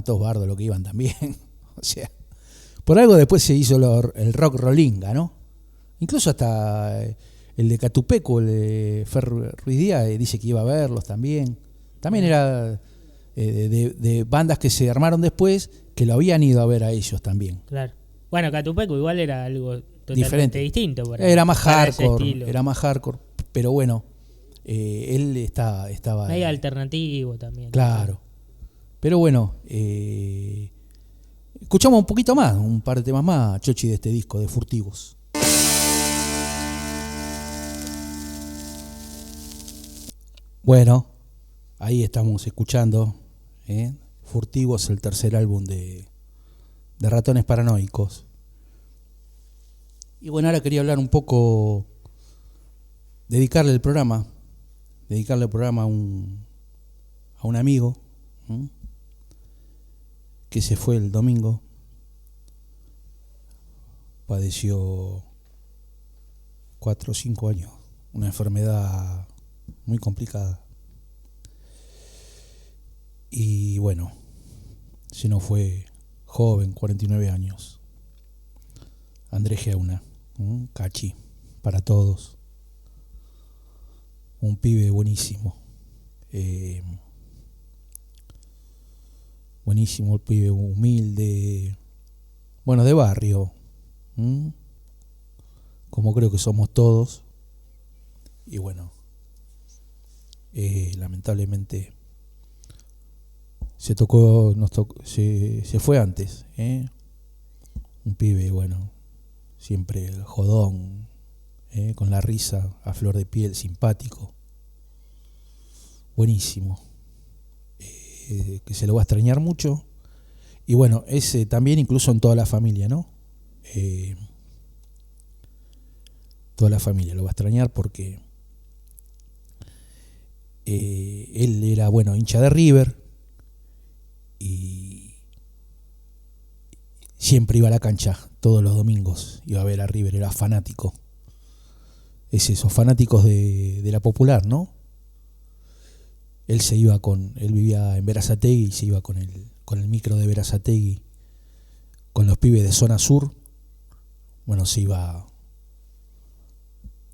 Todos bardos lo que iban también. O sea, por algo después se hizo el rock rolinga, ¿no? Incluso hasta el de Catupeco, el de Fer Ruiz Díaz, dice que iba a verlos también. También era de bandas que se armaron después, que lo habían ido a ver a ellos también. Claro. Bueno, Catupeco igual era algo totalmente distinto. Era más hardcore, pero bueno, él estaba... Medio alternativo también. Claro. Pero bueno, escuchamos un poquito más, un par de temas más, Chochi, de este disco, de Furtivos. Bueno, ahí estamos escuchando Furtivos, el tercer álbum de Ratones Paranoicos. Y bueno, ahora quería hablar un poco, dedicarle el programa a un amigo que se fue el domingo. Padeció 4 o 5 años, una enfermedad muy complicada. Y bueno, si no fue joven, 49 años. Andrés Geuna, Cachi, para todos. Un pibe buenísimo. Buenísimo, el pibe humilde. Bueno, de barrio. Como creo que somos todos. Y bueno, lamentablemente se fue antes, un pibe, bueno, siempre el jodón, con la risa a flor de piel, simpático, buenísimo, que se lo va a extrañar mucho. Y bueno, ese también incluso en toda la familia, ¿no? Toda la familia lo va a extrañar porque él era, bueno, hincha de River y siempre iba a la cancha todos los domingos, iba a ver a River, era fanático. Es esos fanáticos de la Popular, ¿no? Él vivía en Berazategui y se iba con el micro de Berazategui con los pibes de zona sur. Bueno, se iba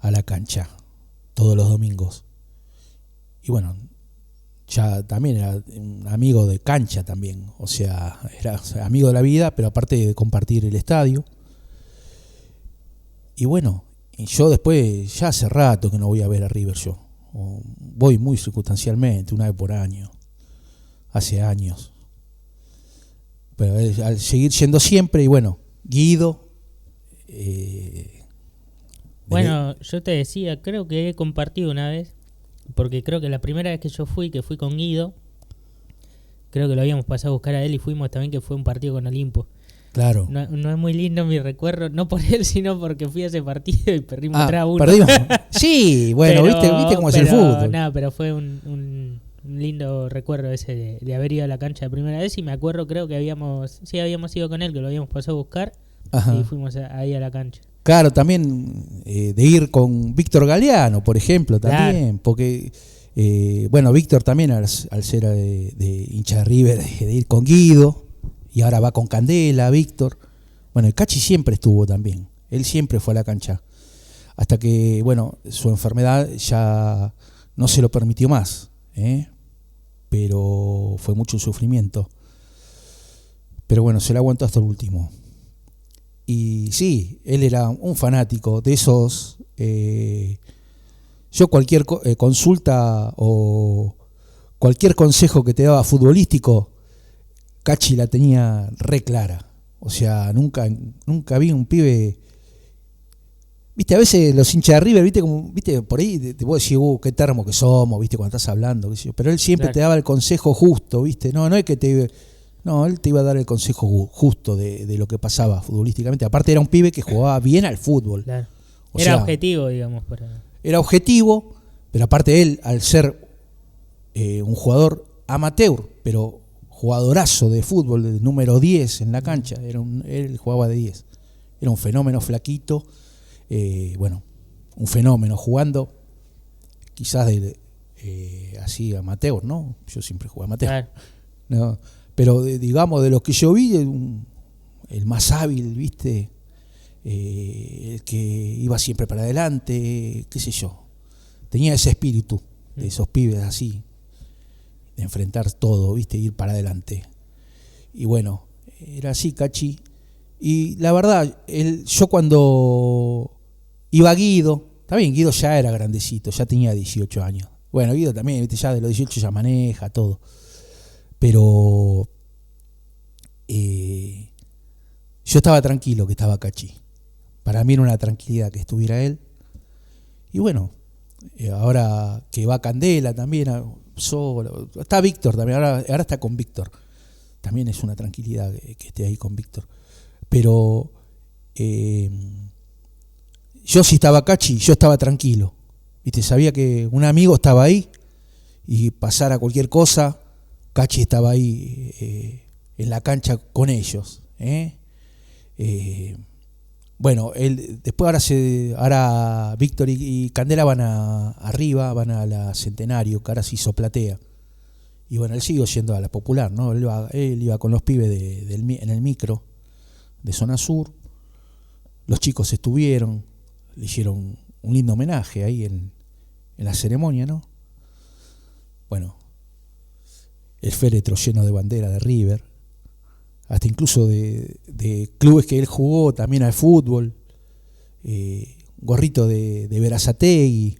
a la cancha todos los domingos. Y bueno, ya también era un amigo de cancha también, o sea, era amigo de la vida, pero aparte de compartir el estadio. Y bueno, y yo después, ya hace rato que no voy a ver a River yo. Voy muy circunstancialmente, una vez por año, hace años. Pero al seguir yendo siempre, y bueno, Guido... Bueno, yo te decía, creo que he compartido una vez, porque creo que la primera vez que fui con Guido, creo que lo habíamos pasado a buscar a él y fuimos también, que fue un partido con Olimpo. Claro. No es muy lindo mi recuerdo, no por él, sino porque fui a ese partido y perdimos 3-1. Perdimos. Sí, bueno, viste cómo es el fútbol. Nada, pero fue un lindo recuerdo ese de haber ido a la cancha de primera vez, y me acuerdo, creo que habíamos ido con él, que lo habíamos pasado a buscar. Ajá. Y fuimos ahí a la cancha. Claro, también de ir con Víctor Galeano, por ejemplo, también, claro. Porque Bueno, Víctor también, al ser de hincha de River, de ir con Guido, y ahora va con Candela, Víctor. Bueno, el Cachi siempre estuvo también, él siempre fue a la cancha, hasta que, bueno, su enfermedad ya no se lo permitió más, pero fue mucho sufrimiento. Pero bueno, se lo aguantó hasta el último. Y sí, él era un fanático de esos. Yo cualquier consulta o cualquier consejo que te daba futbolístico, Cachi la tenía re clara. O sea, nunca vi un pibe. Viste, a veces los hinchas de River, viste, por ahí te puedo decir, qué termo que somos, viste, cuando estás hablando, pero él siempre te daba el consejo justo, viste, no es que él te iba a dar el consejo justo de lo que pasaba futbolísticamente. Aparte era un pibe que jugaba bien al fútbol. Claro. Era objetivo, digamos. Era objetivo, pero aparte él, al ser un jugador amateur, pero jugadorazo de fútbol, de número 10 en la cancha, él jugaba de 10. Era un fenómeno flaquito, bueno, un fenómeno jugando, quizás así amateur, ¿no? Yo siempre jugué amateur. Claro. No, pero digamos, de los que yo vi, el más hábil, ¿viste? El que iba siempre para adelante, qué sé yo. Tenía ese espíritu de esos pibes así, de enfrentar todo, ¿viste? Ir para adelante. Y bueno, era así, Cachi. Y la verdad, yo cuando iba a Guido, también Guido ya era grandecito, ya tenía 18 años. Bueno, Guido también, ¿viste? Ya de los 18 ya maneja todo. Pero yo estaba tranquilo que estaba Cachi. Para mí era una tranquilidad que estuviera él. Y bueno, ahora que va Candela también, solo. Está Víctor también, ahora está con Víctor. También es una tranquilidad que esté ahí con Víctor. Pero yo si estaba Cachi, yo estaba tranquilo. ¿Viste? Sabía que un amigo estaba ahí y pasara cualquier cosa, Cachi estaba ahí en la cancha con ellos. Bueno, después ahora Víctor y Candela van arriba, van a la Centenario, que ahora se hizo platea. Y bueno, él siguió yendo a la Popular, ¿no? Él iba con los pibes en el micro de Zona Sur. Los chicos estuvieron, le hicieron un lindo homenaje ahí en la ceremonia, ¿no? Bueno, el féretro lleno de bandera de River, hasta incluso de clubes que él jugó también al fútbol, gorrito de Berazategui,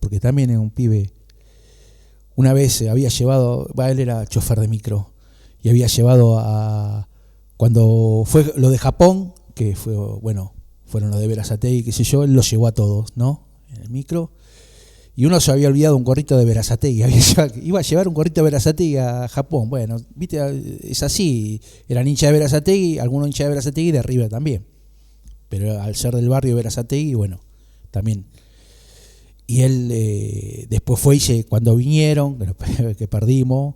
porque también es un pibe. Una vez había llevado, él era chofer de micro, y había llevado cuando fue lo de Japón, que fue, bueno, fueron los de Berazategui, qué sé yo, él los llevó a todos, ¿no? En el micro. Y uno se había olvidado un gorrito de Berazategui, iba a llevar un gorrito de Berazategui a Japón. Bueno, viste, es así, eran hinchas de Berazategui, algunos hinchas de Berazategui y de River también. Pero al ser del barrio de Berazategui, bueno, también. Y él después fue cuando vinieron, que perdimos,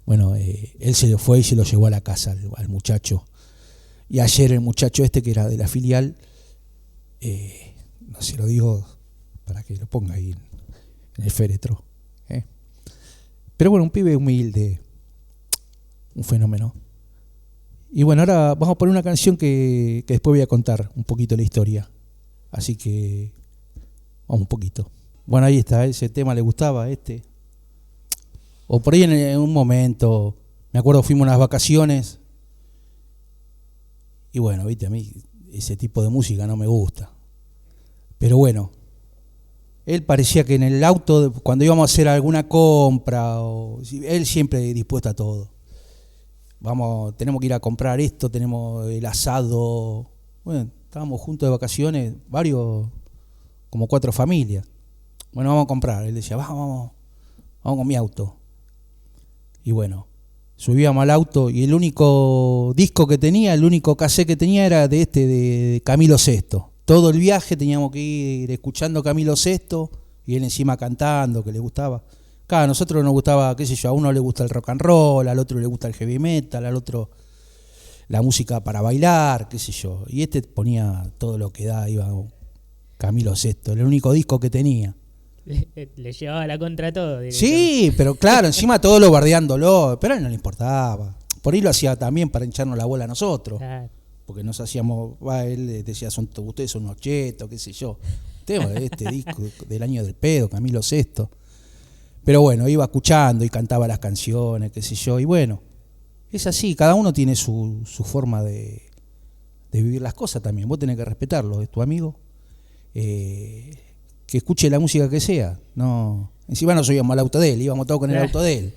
bueno, él se lo fue y se lo llevó a la casa al muchacho. Y ayer el muchacho que era de la filial, no se lo digo para que lo ponga ahí en el féretro. Pero bueno, un pibe humilde, un fenómeno. Y bueno, ahora vamos a poner una canción que después voy a contar un poquito la historia. Así que vamos un poquito. Bueno, ahí está, ese tema le gustaba o por ahí en un momento, me acuerdo fuimos unas vacaciones y bueno, viste, a mí ese tipo de música no me gusta. Pero bueno, él parecía que en el auto, cuando íbamos a hacer alguna compra, él siempre dispuesto a todo. Tenemos que ir a comprar esto, tenemos el asado. Bueno, estábamos juntos de vacaciones, como 4 familias. Bueno, vamos a comprar. Él decía, vamos con mi auto. Y bueno, subíamos al auto y el único disco que tenía, el único cassette que tenía era de Camilo Sesto. Todo el viaje teníamos que ir escuchando Camilo Sesto y él encima cantando, que le gustaba. Claro, a nosotros nos gustaba, qué sé yo, a uno le gusta el rock and roll, al otro le gusta el heavy metal, al otro la música para bailar, qué sé yo. Y ponía todo lo que da, iba Camilo Sesto, el único disco que tenía. le llevaba la contra a todo. Sí, pero claro, encima todo lo bardeándolo, pero a él no le importaba. Por ahí lo hacía también para hincharnos la bola a nosotros. Claro. Porque nos hacíamos, él decía, ustedes son unos chetos, qué sé yo. Tengo este disco del año del pedo, Camilo Sesto. Pero bueno, iba escuchando y cantaba las canciones, qué sé yo. Y bueno, es así, cada uno tiene su forma de vivir las cosas también. Vos tenés que respetarlo, es tu amigo. Que escuche la música que sea. No, encima no subíamos al auto de él, íbamos todos con el auto de él.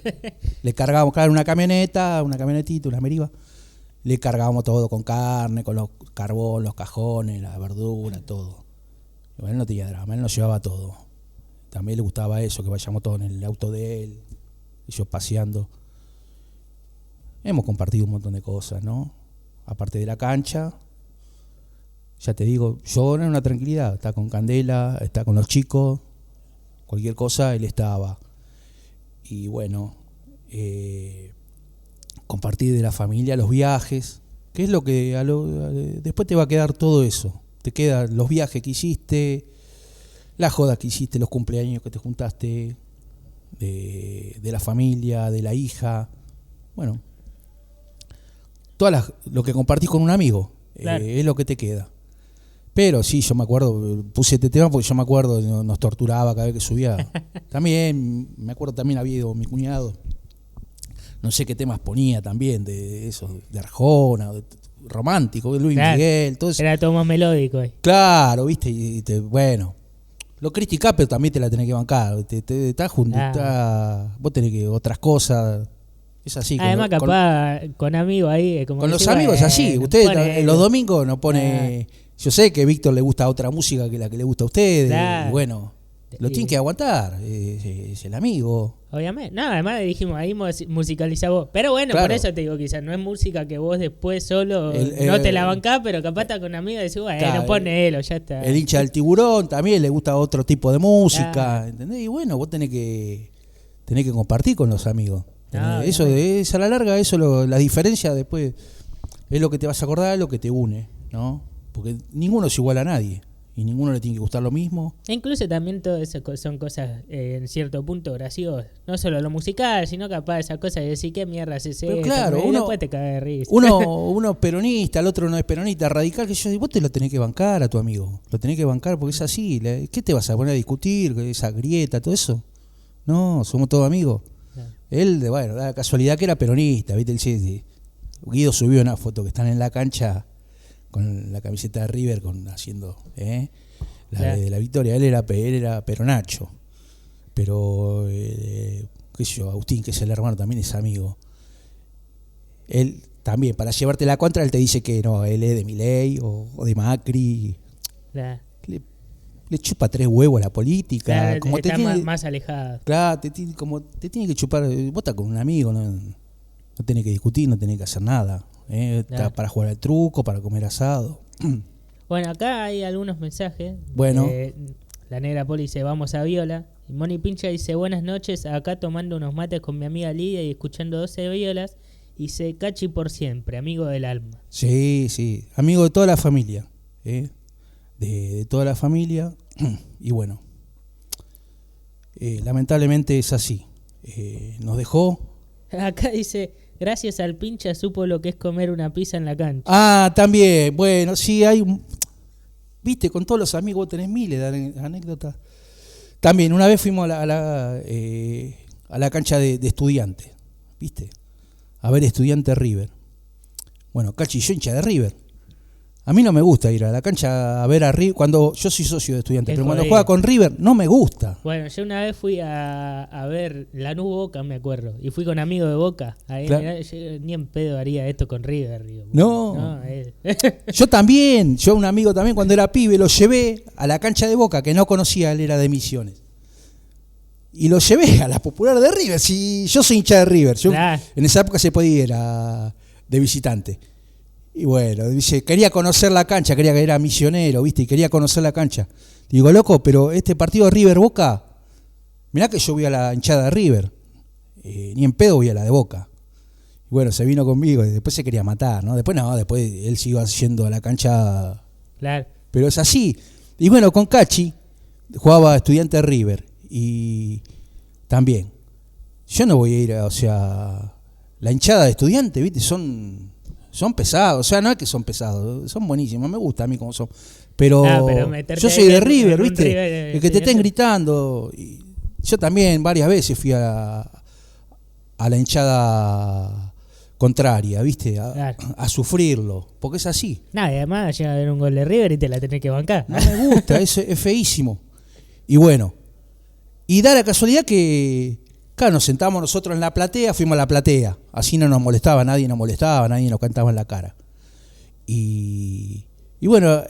Le cargábamos, claro, una camionetita, una Meriva. Le cargábamos todo con carne, con los carbón, los cajones, la verdura, todo. Y bueno, él no tenía drama, él nos llevaba todo. También le gustaba eso, que vayamos todos en el auto de él, ellos paseando. Hemos compartido un montón de cosas, ¿no? Aparte de la cancha, ya te digo, yo era una tranquilidad, está con Candela, está con los chicos, cualquier cosa, él estaba. Y bueno, compartir de la familia, los viajes, que es lo que después te va a quedar todo eso. Te quedan los viajes que hiciste, las jodas que hiciste, los cumpleaños que te juntaste, de la familia, de la hija. Bueno, lo que compartís con un amigo, claro. Es lo que te queda. Pero sí, yo me acuerdo, puse este tema porque yo me acuerdo, nos torturaba cada vez que subía. También, me acuerdo, también había ido mi cuñado. No sé qué temas ponía también, de esos, de Arjona, romántico, de Luis Miguel, todo eso. Era todo más melódico. Claro, viste, bueno, lo criticás, pero también te la tenés que bancar. Estás junto, vos tenés que otras cosas. Es así. Además, capaz con amigos ahí. Como con los amigos es así. Ustedes los domingos no pone. Yo sé que a Víctor le gusta otra música que la que le gusta a ustedes. Claro. Y bueno, lo tienen que aguantar. Es el amigo. Obviamente. No, además dijimos, ahí musicalizá vos. Pero bueno, claro. Por eso te digo, quizás no es música que vos después solo no te la bancás, pero capaz está con amigos y decís, bueno, claro, ponelo, ya está. El hincha del Tiburón también le gusta otro tipo de música, claro. ¿Entendés? Y bueno, vos tenés que compartir con los amigos. Eso es a la larga, eso la diferencia después es lo que te vas a acordar, es lo que te une, ¿no? Porque ninguno es igual a nadie. Y ninguno le tiene que gustar lo mismo. E incluso también todo eso son cosas en cierto punto graciosas. No solo lo musical, sino capaz esas cosas de decir qué mierda es ese. Pero claro, uno después te cae de risa. Uno es peronista, el otro no es peronista, radical, que yo digo, vos te lo tenés que bancar a tu amigo. Lo tenés que bancar porque es así. ¿Qué te vas a poner a discutir? Esa grieta, todo eso. No, somos todos amigos. Claro. Él, bueno, da la casualidad que era peronista, ¿viste? Guido subió una foto que están en la cancha con la camiseta de River haciendo de la victoria. Él era peronacho, pero qué sé yo, Agustín, que es el hermano, también es amigo. Él también, para llevarte la contra, él te dice que no, él es de Milei o de Macri. Le chupa 3 huevos a la política. Claro, como está más alejado. Claro, te tiene que chupar. Vos estás con un amigo, no tenés que discutir, no tenés que hacer nada. Está para jugar al truco, para comer asado. Bueno, acá hay algunos mensajes. Bueno. La negra Poli dice, vamos a Viola. Y Moni Pincha dice, buenas noches, acá tomando unos mates con mi amiga Lidia y escuchando 12 violas. Y dice, Cachi por siempre, amigo del alma. Sí, amigo de toda la familia. De toda la familia. Y bueno, lamentablemente es así. Nos dejó. Acá dice, gracias al Pincha supo lo que es comer una pizza en la cancha. Ah, también, bueno, sí, viste, con todos los amigos vos tenés miles de anécdotas. También, una vez fuimos a la cancha de Estudiantes, viste, a ver Estudiantes River. Bueno, Cachi, yo hincha de River. A mí no me gusta ir a la cancha a ver a River, cuando yo soy socio de Estudiantes, pero cuando juega con River no me gusta. Bueno, yo una vez fui a ver Lanús Boca, me acuerdo, y fui con amigos de Boca. Ahí, claro. Mirá, yo ni en pedo haría esto con River. Digo, no Yo también, un amigo también cuando era pibe lo llevé a la cancha de Boca, que no conocía, él era de Misiones. Y lo llevé a la popular de River, si yo soy hincha de River. Claro. En esa época se podía ir de visitante. Y bueno, dice, quería conocer la cancha, quería que era misionero, ¿viste? Y quería conocer la cancha. Digo, loco, pero este partido de River-Boca, mirá que yo voy a la hinchada de River. Ni en pedo voy a la de Boca. Y bueno, se vino conmigo y después se quería matar, ¿no? Después él siguió yendo a la cancha. Claro. Pero es así. Y bueno, con Cachi jugaba Estudiante de River. Y también, yo no voy a ir, o sea, la hinchada de Estudiantes, ¿viste? Son pesados, o sea, no es que son pesados, son buenísimos, me gusta a mí como son. Pero yo soy de River, ¿viste? River, el que te estén gritando. Y yo también varias veces fui a la hinchada contraria, ¿viste? Claro. A sufrirlo, porque es así. Nada, y además llega a ver un gol de River y te la tenés que bancar. No me gusta, es feísimo. Y bueno, y da la casualidad que, claro, nos sentamos nosotros en la platea, fuimos a la platea, así no nos molestaba, nadie nos cantaba en la cara. Y bueno,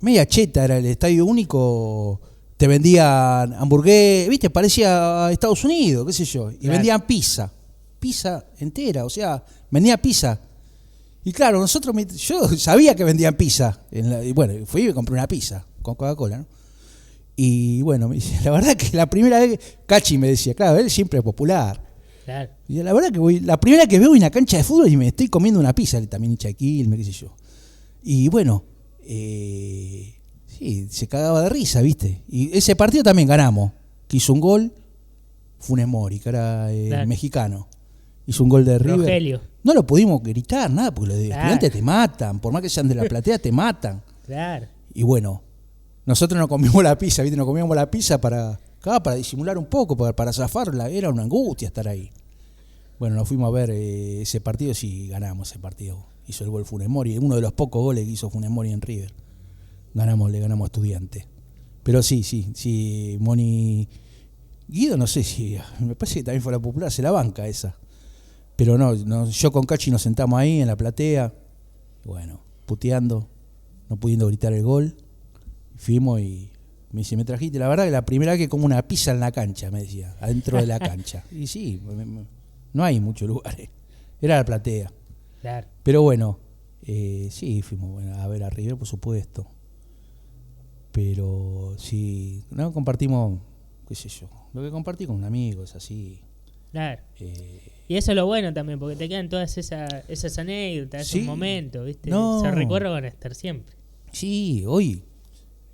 media cheta era el Estadio Único, te vendían hamburguesas, ¿viste? Parecía a Estados Unidos, qué sé yo, y claro. vendían pizza entera, o sea, vendía pizza. Y claro, yo sabía que vendían pizza, y bueno, fui y compré una pizza con Coca-Cola, ¿no? Y bueno, me dice, la verdad que la primera vez, Cachi me decía, claro, él siempre es popular. Claro. Y la verdad que la primera que veo una cancha de fútbol y me estoy comiendo una pizza, también hincha de Quilmes, qué sé yo. Y bueno, sí, se cagaba de risa, ¿viste? Y ese partido también ganamos, que hizo un gol Funes Mori, que era claro. mexicano. Hizo un gol de River. Rogelio. No lo pudimos gritar, nada, porque los Claro. estudiantes te matan, por más que sean de la platea, te matan. Claro. Y bueno, nosotros nos comimos la pizza, ¿viste? Nos comíamos la pizza para disimular un poco, para zafarla. Era una angustia estar ahí. Bueno, nos fuimos a ver ese partido, sí, ganamos ese partido. Hizo el gol Funes Mori, uno de los pocos goles que hizo Funes Mori en River. Le ganamos a Estudiantes. Pero sí, Moni... Guido, no sé si... Me parece que también fue la popular, se la banca esa. Pero no, yo con Cachi nos sentamos ahí en la platea, bueno, puteando, no pudiendo gritar el gol. Fuimos y me dice, me trajiste, la verdad que la primera vez que como una pizza en la cancha, me decía, adentro de la cancha. Y sí, no hay muchos lugares, era la platea. Claro. Pero bueno, sí, fuimos a ver a River, por supuesto. Pero sí, no compartimos, qué sé yo, lo que compartí con un amigo, es así. Claro. Y eso es lo bueno también, porque te quedan todas esas anécdotas, Sí. esos momentos, ¿viste? No. Se recuerdan van a estar siempre. Sí, hoy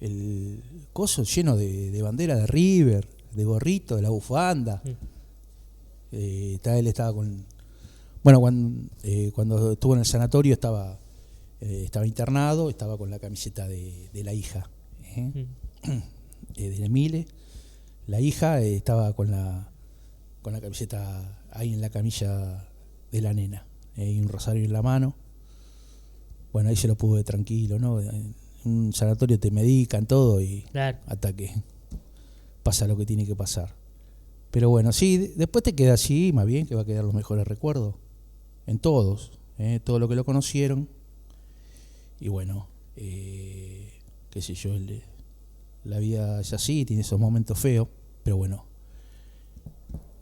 el coso lleno de bandera de River, de gorrito, de la bufanda. Él estaba con... Bueno, cuando estuvo en el sanatorio estaba internado, estaba con la camiseta de la hija, de Emile. La hija estaba con la camiseta ahí en la camilla de la nena, y un rosario en la mano. Bueno, ahí se lo pudo ver tranquilo, ¿no? En un sanatorio te medican todo y claro. hasta que pasa lo que tiene que pasar. Pero bueno, sí, después te queda así, más bien que va a quedar los mejores recuerdos en todos, todo lo que lo conocieron. Y bueno, qué sé yo, la vida es así, tiene esos momentos feos, pero bueno,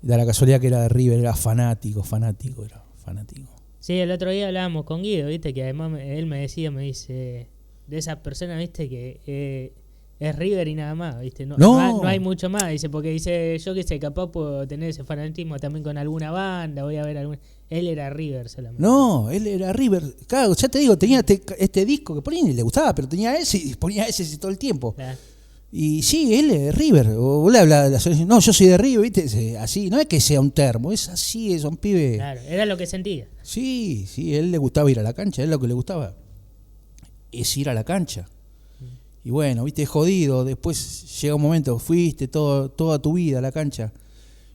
da la casualidad que era de River, era fanático. Sí, el otro día hablábamos con Guido, ¿viste? Que además él me dice, de esas personas, ¿viste? Que es River y nada más, ¿viste? No hay mucho más, dice, porque dice, yo qué sé, capaz puedo tener ese fanatismo también con alguna banda, voy a ver alguna... Él era River solamente. No, él era River. Claro, ya te digo, tenía este disco que por ahí ni le gustaba, pero tenía ese y ponía ese todo el tiempo. Claro. Y sí, él es River. O le habla de la selección. No, yo soy de River, ¿viste? Así, no es que sea un termo, es así, son pibes. Claro, era lo que sentía. Sí, él le gustaba ir a la cancha, él lo que le gustaba es ir a la cancha. Y bueno, viste, es jodido, después llega un momento, fuiste toda tu vida a la cancha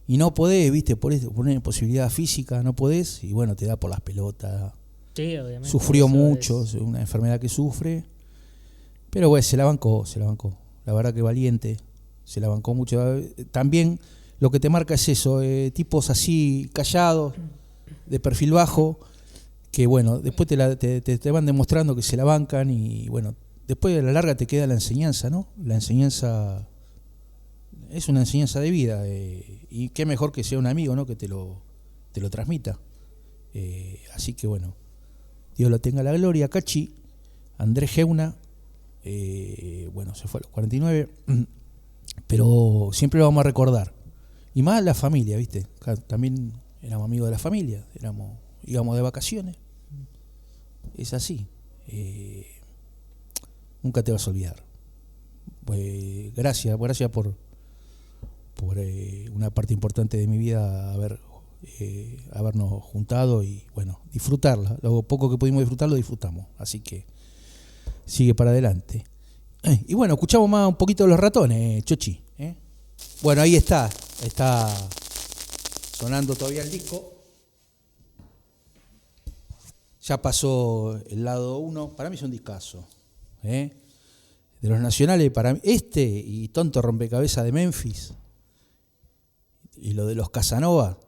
y no podés, viste, por una imposibilidad física, no podés, y bueno, te da por las pelotas. Sí, obviamente. Sufrió mucho, es una enfermedad que sufre, pero bueno, se la bancó. La verdad que valiente, se la bancó mucho. También lo que te marca es eso, tipos así callados, de perfil bajo, que bueno, después te van demostrando que se la bancan y bueno, después de la larga te queda la enseñanza, ¿no? La enseñanza es una enseñanza de vida, y qué mejor que sea un amigo, ¿no? Que te lo transmita. Así que bueno, Dios lo tenga la gloria. Cachi, Andrés Geuna, bueno, se fue a los 49, pero siempre lo vamos a recordar. Y más la familia, ¿viste? También éramos amigos de la familia, íbamos de vacaciones. Es así. Nunca te vas a olvidar. Pues gracias por por una parte importante de mi vida habernos juntado y bueno, disfrutarla. Lo poco que pudimos disfrutar lo disfrutamos, así que sigue para adelante. Y bueno, escuchamos más un poquito de Los Ratones, Chochi. Bueno, ahí está sonando todavía el disco. Ya pasó el lado 1, para mí es un discazo. De los nacionales, para mí, y Tonto Rompecabezas de Memphis, y lo de los Casanova,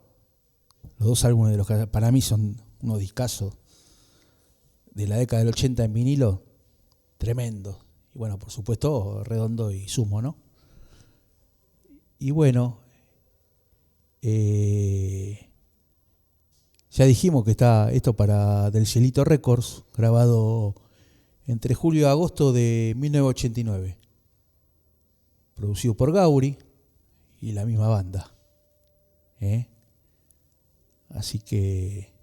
los dos álbumes de los Casanova, para mí son unos discazos de la década del 80 en vinilo, tremendos. Y bueno, por supuesto, Redondo y Sumo, ¿no? Y bueno, ya dijimos que está esto para Del Cielito Records, grabado entre julio y agosto de 1989. Producido por Gauri y la misma banda. Así que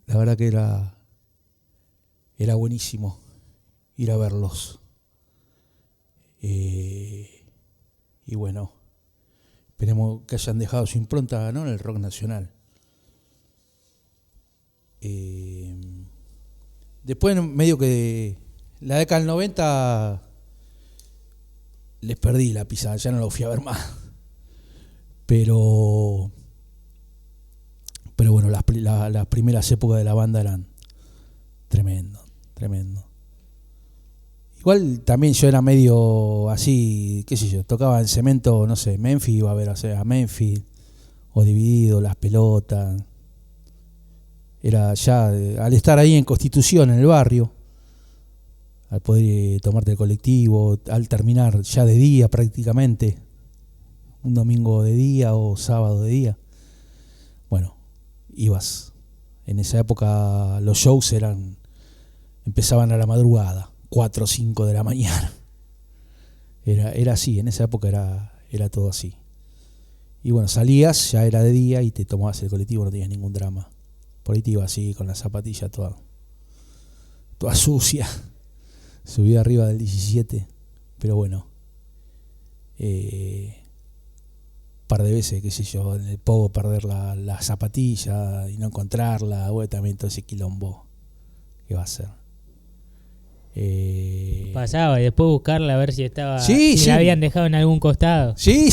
la verdad que era buenísimo ir a verlos. Y bueno, esperemos que hayan dejado su impronta, ¿no?, en el rock nacional. Después, medio que la década del 90 les perdí la pisada, ya no lo fui a ver más. Pero bueno, las primeras épocas de la banda eran tremendo. Igual también yo era medio así, qué sé yo, tocaba en Cemento, no sé, Memphis, iba a ver a Memphis, o Dividido, Las Pelotas. Era ya, al estar ahí en Constitución, en el barrio, al poder tomarte el colectivo, al terminar ya de día prácticamente, un domingo de día o sábado de día, bueno, ibas. En esa época los shows empezaban a la madrugada, 4 o 5 de la mañana. Era así, en esa época era todo así. Y bueno, salías, ya era de día y te tomabas el colectivo, no tenías ningún drama. Por ahí te ibas así, con la zapatilla toda sucia. Subí arriba del 17, pero bueno. Par de veces, qué sé yo, en el pogo perder la zapatilla y no encontrarla, bueno, también todo ese quilombo. ¿Qué va a ser? Pasaba y después buscarla a ver si estaba, sí. la habían dejado en algún costado. Sí.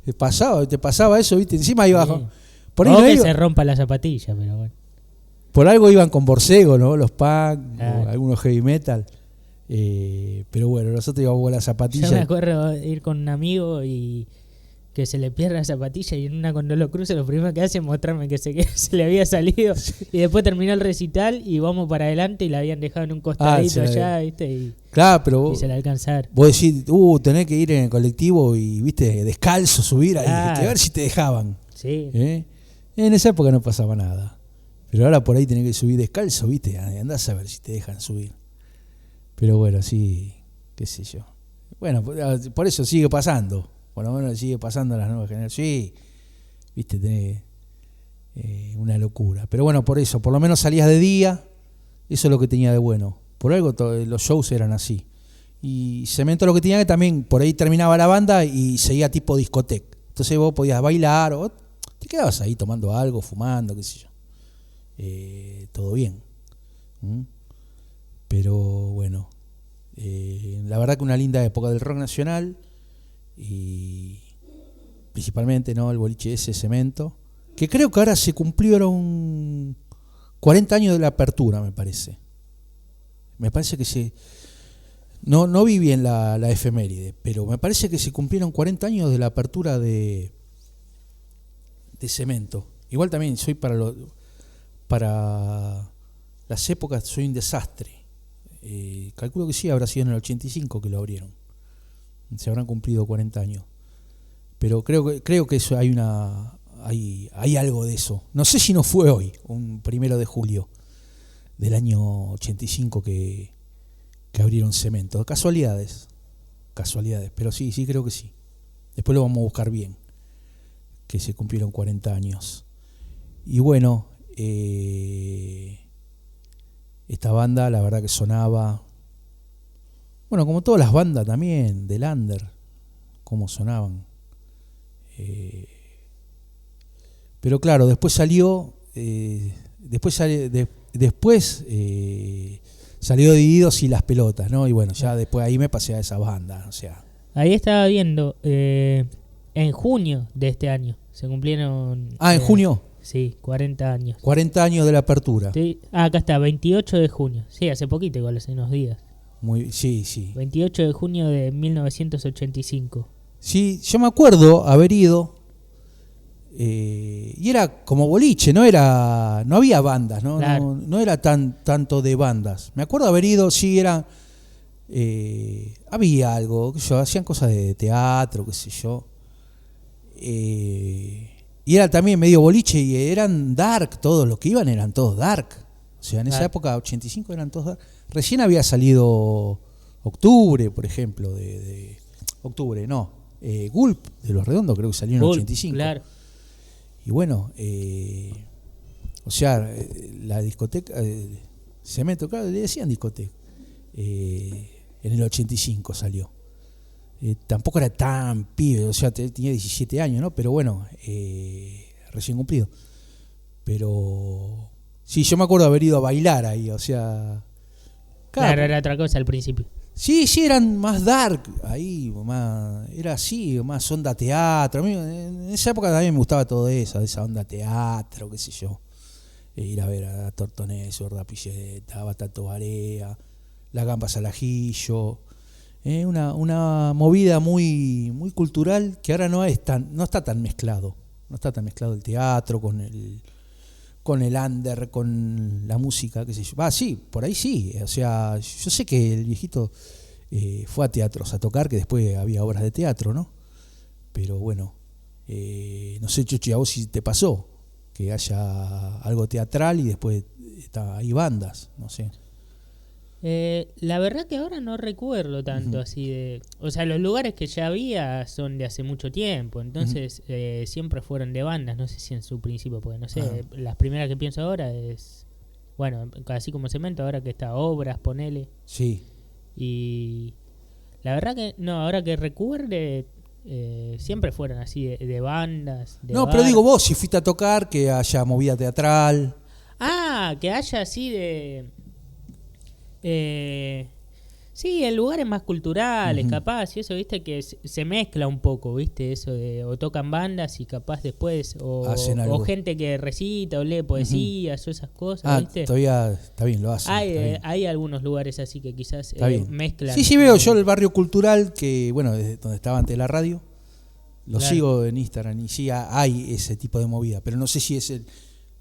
Te pasaba eso, ¿viste? Encima iba por ahí o no que iba, se rompa la zapatilla, pero bueno. Por algo iban con Borcego, ¿no? Los punk, Claro. algunos heavy metal. Pero bueno, nosotros íbamos con la zapatilla. Yo me acuerdo de ir con un amigo y que se le pierda la zapatilla y en una cuando lo cruza lo primero que hace es mostrarme que se le había salido y después terminó el recital y vamos para adelante y la habían dejado en un costadito allá, ¿viste? Claro, pero y se la alcanzaron. Vos decís, tenés que ir en el colectivo y, ¿viste?, descalzo, subir ahí, a ver si te dejaban. Sí. En esa época no pasaba nada. Pero ahora por ahí tenés que subir descalzo, ¿viste? Andás a ver si te dejan subir. Pero bueno, sí, qué sé yo. Bueno, por eso sigue pasando. Por lo menos sigue pasando en las nuevas generaciones. Sí, viste, tenés una locura. Pero bueno, por eso, por lo menos salías de día. Eso es lo que tenía de bueno. Por algo los shows eran así. Y Cemento lo que tenía que también, por ahí terminaba la banda y seguía tipo discoteca. Entonces vos podías bailar o te quedabas ahí tomando algo, fumando, qué sé yo. Todo bien. Pero bueno, la verdad que una linda época del rock nacional. Y principalmente, ¿no?, el boliche ese, Cemento, que creo que ahora se cumplieron 40 años de la apertura, me parece que no vi bien la efeméride, pero me parece que se cumplieron 40 años de la apertura de Cemento. Igual también soy para las épocas soy un desastre. Calculo que sí, habrá sido en el 85 que lo abrieron. Se habrán cumplido 40 años. Pero creo que eso hay algo de eso. No sé si no fue hoy, un 1 de julio del año 85 que abrieron Cemento. Casualidades, pero sí, creo que sí. Después lo vamos a buscar bien, que se cumplieron 40 años. Y bueno, esta banda, la verdad que sonaba Bueno, como todas las bandas también, del under, cómo sonaban. Pero claro, después salió, salió Divididos y Las Pelotas, ¿no? Y bueno, ya después ahí me pasé a esa banda, o sea. Ahí estaba viendo, en junio de este año se cumplieron... ¿En junio? Sí, 40 años. 40 años de la apertura. Sí, acá está, 28 de junio. Sí, hace poquito, igual, hace unos días. Sí. 28 de junio de 1985. Sí, yo me acuerdo haber ido, y era como boliche, no había bandas, ¿no? Claro. No era tanto de bandas. Me acuerdo haber ido, sí, había algo, qué sé yo, hacían cosas de teatro, qué sé yo. Y era también medio boliche y eran dark, todos los que iban eran todos dark. O sea, en esa época, 85, eran todos dark. Recién había salido Octubre, por ejemplo, Octubre, no, Gulp de Los Redondos, creo que salió en Gulp, 85. Claro. Y bueno, o sea, la discoteca, Cemento, claro, le decían discoteca. En el 85 salió. Tampoco era tan pibe, o sea, tenía 17 años, ¿no? Pero bueno, recién cumplido. Pero sí, yo me acuerdo haber ido a bailar ahí, o sea. Claro, era otra cosa al principio. Sí, eran más dark ahí, era así, más onda teatro. A mí, en esa época también me gustaba todo eso, esa onda teatro, qué sé yo. Ir a ver a Tortonés, Sorda Pilleta, Batato Barea, Las Gambas al Ajillo. Una movida muy cultural que ahora no está tan mezclado. No está tan mezclado el teatro con el under, con la música, qué sé yo. Sí, por ahí sí. O sea, yo sé que el viejito fue a teatros a tocar, que después había obras de teatro, ¿no? Pero bueno, no sé, Chuchi, a vos si te pasó que haya algo teatral y después hay bandas, no sé. La verdad que ahora no recuerdo tanto así de... O sea, los lugares que ya había son de hace mucho tiempo, entonces siempre fueron de bandas, no sé si en su principio, porque no sé, las primeras que pienso ahora es... Bueno, así como Cemento, ahora que está Obras, ponele. Sí. Y la verdad que, no, ahora que recuerde, siempre fueron así de bandas. No, pero digo vos, si fuiste a tocar, que haya movida teatral. Que haya así de... sí, en lugares más culturales, capaz, y eso, viste, que se mezcla un poco, viste, eso de o tocan bandas y capaz después, o gente que recita o lee poesías o esas cosas, viste. Todavía está bien, lo hacen. Hay algunos lugares así que quizás mezclan. Sí, veo yo el barrio cultural, que bueno, desde donde estaba antes la radio, lo sigo en Instagram y sí hay ese tipo de movida, pero no sé si es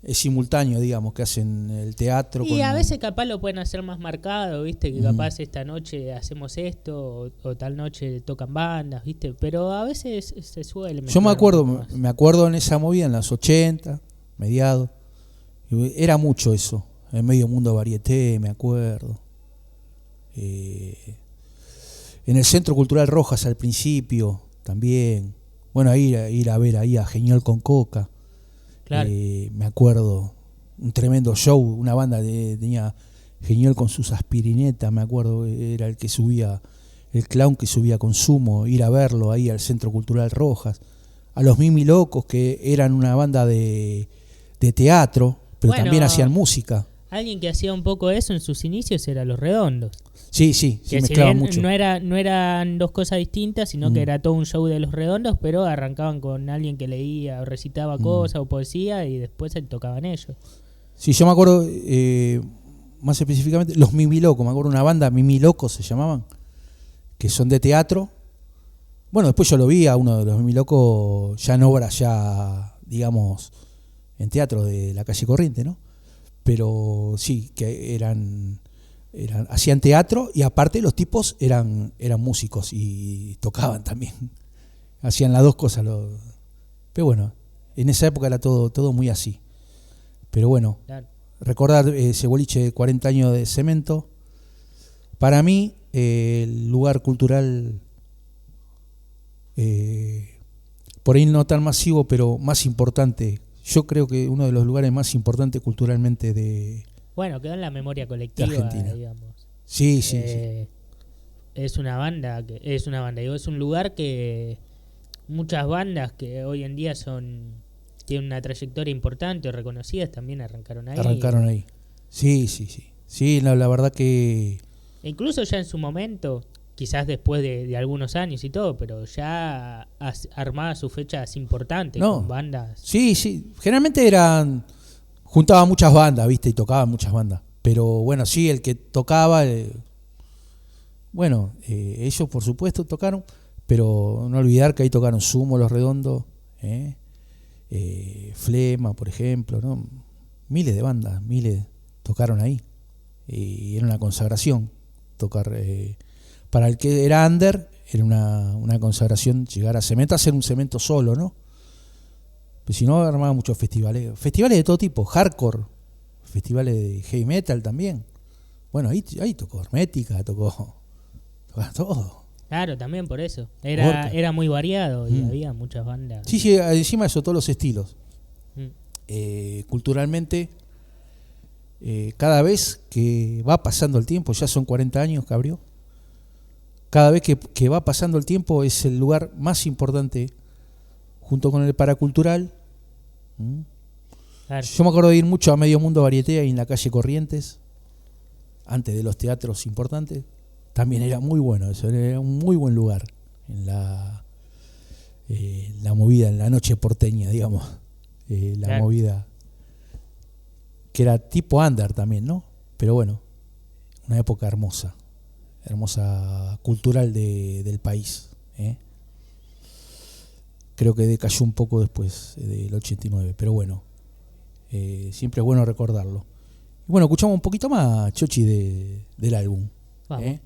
simultáneo, digamos, que hacen el teatro. Y a veces capaz lo pueden hacer más marcado, viste, que capaz esta noche hacemos esto o tal noche tocan bandas, viste, pero a veces se suele mezclar. Yo me acuerdo en esa movida en los 80, mediados, era mucho eso, en Medio Mundo Varieté, me acuerdo. En el Centro Cultural Rojas al principio también. Bueno, ir a ver ahí a Genial con Coca. Claro. Me acuerdo, un tremendo show, una banda tenía Genial con sus aspirinetas, me acuerdo, era el que subía, el clown que subía Consumo, ir a verlo ahí al Centro Cultural Rojas, a los Mimi Locos, que eran una banda de teatro, pero también hacían música. Alguien que hacía un poco eso en sus inicios era Los Redondos. Sí, mezclaban mucho. No eran dos cosas distintas, sino que era todo un show de Los Redondos, pero arrancaban con alguien que leía o recitaba cosas o poesía y después se tocaban ellos. Sí, yo me acuerdo, más específicamente, los Mimi Locos, me acuerdo una banda, Mimi Locos se llamaban, que son de teatro. Bueno, después yo lo vi a uno de los Mimi Locos ya en obras, ya digamos, en teatro de la calle Corriente, ¿no? Pero sí, que hacían teatro y aparte los tipos eran músicos y tocaban también. Hacían las dos cosas. Pero bueno, en esa época era todo muy así. Pero bueno, claro. Recordar ese boliche de 40 años de Cemento, para mí el lugar cultural, por ahí no tan masivo, pero más importante. Yo creo que uno de los lugares más importantes culturalmente bueno, quedó en la memoria colectiva, Argentina. digamos. Sí. es una banda, digo, es un lugar que muchas bandas que hoy en día tienen una trayectoria importante o reconocidas también arrancaron ahí. Arrancaron ahí. Sí, sí, sí. Sí, la verdad que... Incluso ya en su momento, quizás después de algunos años y todo, pero ya armaba sus fechas importantes con bandas. Sí, sí. Generalmente juntaba muchas bandas, ¿viste? Y tocaban muchas bandas. Pero bueno, sí, el que tocaba... ellos por supuesto tocaron, pero no olvidar que ahí tocaron Sumo, Los Redondos, Flema, por ejemplo, ¿no? Miles de bandas, tocaron ahí. Y era una consagración tocar. Para el que era under, era una consagración llegar a Cemento, hacer un Cemento solo, ¿no? Pero si no, armaba muchos festivales. Festivales de todo tipo, hardcore, festivales de heavy metal también. Bueno, ahí tocó Hermética, tocó todo. Claro, también por eso. Era muy variado y había muchas bandas. Sí, sí, encima de eso, todos los estilos. Culturalmente, cada vez que va pasando el tiempo, ya son 40 años que abrió, cada vez que va pasando el tiempo es el lugar más importante junto con el paracultural. Claro. Yo me acuerdo de ir mucho a Medio Mundo Varieté ahí en la calle Corrientes, antes de los teatros importantes. También era muy bueno, eso era un muy buen lugar en la movida, en la noche porteña, digamos. Claro. Movida que era tipo under también, ¿no? Pero bueno, una época hermosa cultural del país. Creo que decayó un poco después del 89, pero bueno, siempre es bueno recordarlo. Y bueno, escuchamos un poquito más, Chochi, del álbum. Vamos.